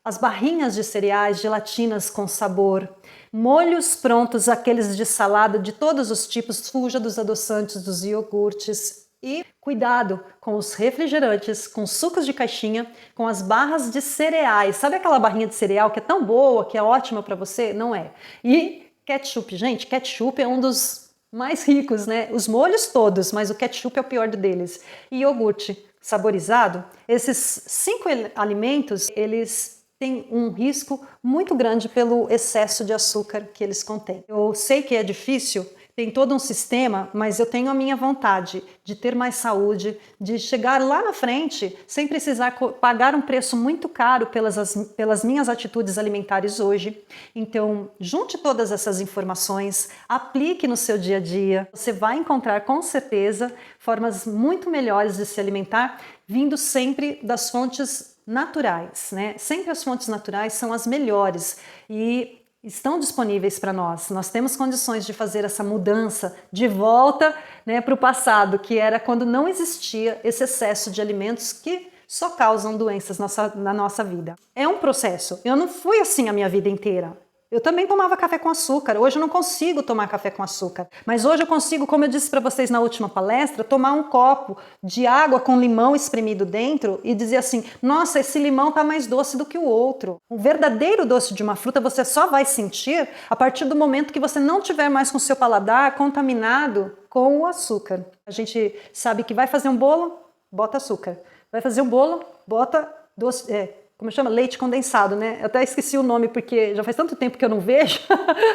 As barrinhas de cereais, gelatinas com sabor, molhos prontos, aqueles de salada de todos os tipos, fuja dos adoçantes, dos iogurtes. E cuidado com os refrigerantes, com sucos de caixinha, com as barras de cereais. Sabe aquela barrinha de cereal que é tão boa, que é ótima para você? Não é. E ketchup, gente, ketchup é um dos mais ricos, né? Os molhos todos, mas o ketchup é o pior deles. E iogurte saborizado, esses 5 alimentos, eles têm um risco muito grande pelo excesso de açúcar que eles contêm. Eu sei que é difícil, tem todo um sistema, mas eu tenho a minha vontade de ter mais saúde, de chegar lá na frente sem precisar pagar um preço muito caro pelas minhas atitudes alimentares hoje. Então, junte todas essas informações, aplique no seu dia a dia. Você vai encontrar com certeza formas muito melhores de se alimentar, vindo sempre das fontes naturais, né? Sempre as fontes naturais são as melhores e estão disponíveis para nós. Nós temos condições de fazer essa mudança de volta, né, para o passado, que era quando não existia esse excesso de alimentos que só causam doenças na nossa vida. É um processo. Eu não fui assim a minha vida inteira. Eu também tomava café com açúcar. Hoje eu não consigo tomar café com açúcar. Mas hoje eu consigo, como eu disse para vocês na última palestra, tomar um copo de água com limão espremido dentro e dizer assim, nossa, esse limão tá mais doce do que o outro. O verdadeiro doce de uma fruta você só vai sentir a partir do momento que você não tiver mais com o seu paladar contaminado com o açúcar. A gente sabe que vai fazer um bolo, bota açúcar. Vai fazer um bolo, bota doce... como chama? Leite condensado, né? Eu até esqueci o nome porque já faz tanto tempo que eu não vejo.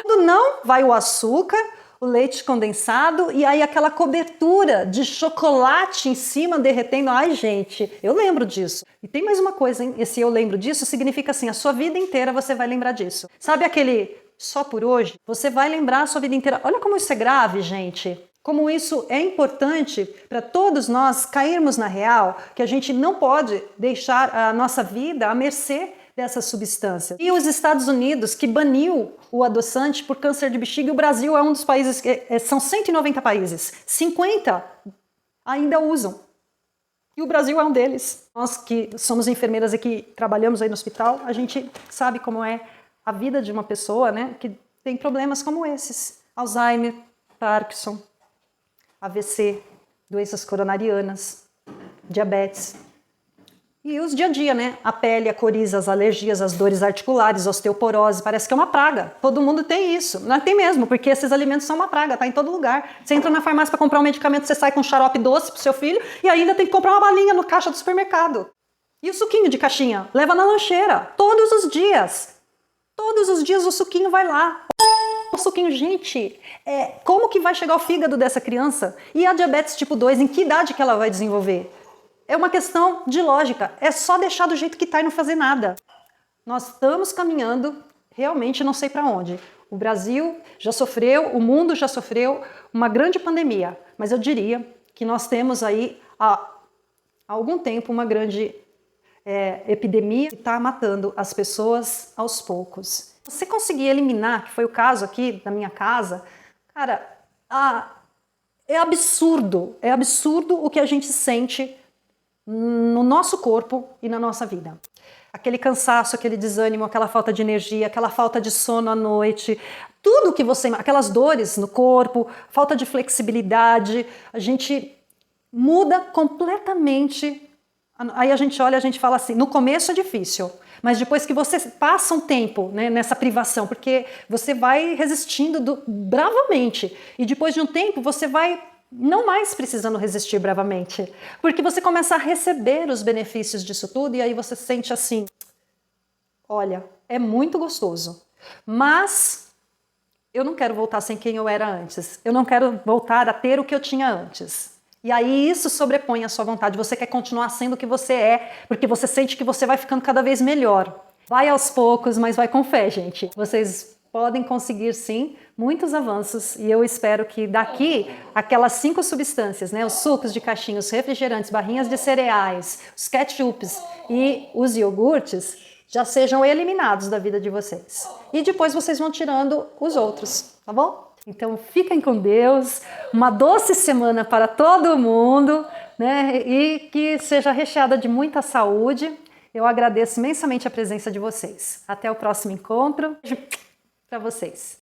Quando não, vai o açúcar, o leite condensado e aí aquela cobertura de chocolate em cima derretendo. Ai, gente, eu lembro disso. E tem mais uma coisa, hein? Esse eu lembro disso significa assim, a sua vida inteira você vai lembrar disso. Sabe aquele só por hoje? Você vai lembrar a sua vida inteira. Olha como isso é grave, gente. Como isso é importante para todos nós cairmos na real, que a gente não pode deixar a nossa vida à mercê dessas substâncias. E os Estados Unidos, que baniu o adoçante por câncer de bexiga, e o Brasil é um dos países, são 190 países, 50 ainda usam. E o Brasil é um deles. Nós que somos enfermeiras e que trabalhamos aí no hospital, a gente sabe como é a vida de uma pessoa, né, que tem problemas como esses. Alzheimer, Parkinson, AVC, doenças coronarianas, diabetes. E os dia a dia, né? A pele, a coriza, as alergias, as dores articulares, osteoporose, parece que é uma praga. Todo mundo tem isso. Não tem mesmo, porque esses alimentos são uma praga, tá em todo lugar. Você entra na farmácia para comprar um medicamento, você sai com um xarope doce pro seu filho e ainda tem que comprar uma balinha no caixa do supermercado. E o suquinho de caixinha? Leva na lancheira, todos os dias. Todos os dias o suquinho vai lá. O suquinho, gente, como que vai chegar ao fígado dessa criança? E a diabetes tipo 2, em que idade que ela vai desenvolver? É uma questão de lógica, é só deixar do jeito que está e não fazer nada. Nós estamos caminhando, realmente não sei para onde. O Brasil já sofreu, o mundo já sofreu uma grande pandemia, mas eu diria que nós temos aí há algum tempo uma grande epidemia que está matando as pessoas aos poucos. Você conseguir eliminar, que foi o caso aqui da minha casa, cara, é absurdo o que a gente sente no nosso corpo e na nossa vida. Aquele cansaço, aquele desânimo, aquela falta de energia, aquela falta de sono à noite, tudo que você... aquelas dores no corpo, falta de flexibilidade, a gente muda completamente. Aí a gente olha, a gente fala assim, no começo é difícil, mas depois que você passa um tempo, né, nessa privação, porque você vai resistindo bravamente, e depois de um tempo você vai não mais precisando resistir bravamente, porque você começa a receber os benefícios disso tudo, e aí você sente assim, olha, é muito gostoso, mas eu não quero voltar sem quem eu era antes, eu não quero voltar a ter o que eu tinha antes. E aí isso sobrepõe a sua vontade, você quer continuar sendo o que você é, porque você sente que você vai ficando cada vez melhor. Vai aos poucos, mas vai com fé, gente. Vocês podem conseguir sim muitos avanços e eu espero que daqui aquelas 5 substâncias, né, os sucos de caixinha, os refrigerantes, barrinhas de cereais, os ketchups e os iogurtes já sejam eliminados da vida de vocês. E depois vocês vão tirando os outros, tá bom? Então fiquem com Deus, uma doce semana para todo mundo, né? E que seja recheada de muita saúde. Eu agradeço imensamente a presença de vocês. Até o próximo encontro. Beijo para vocês.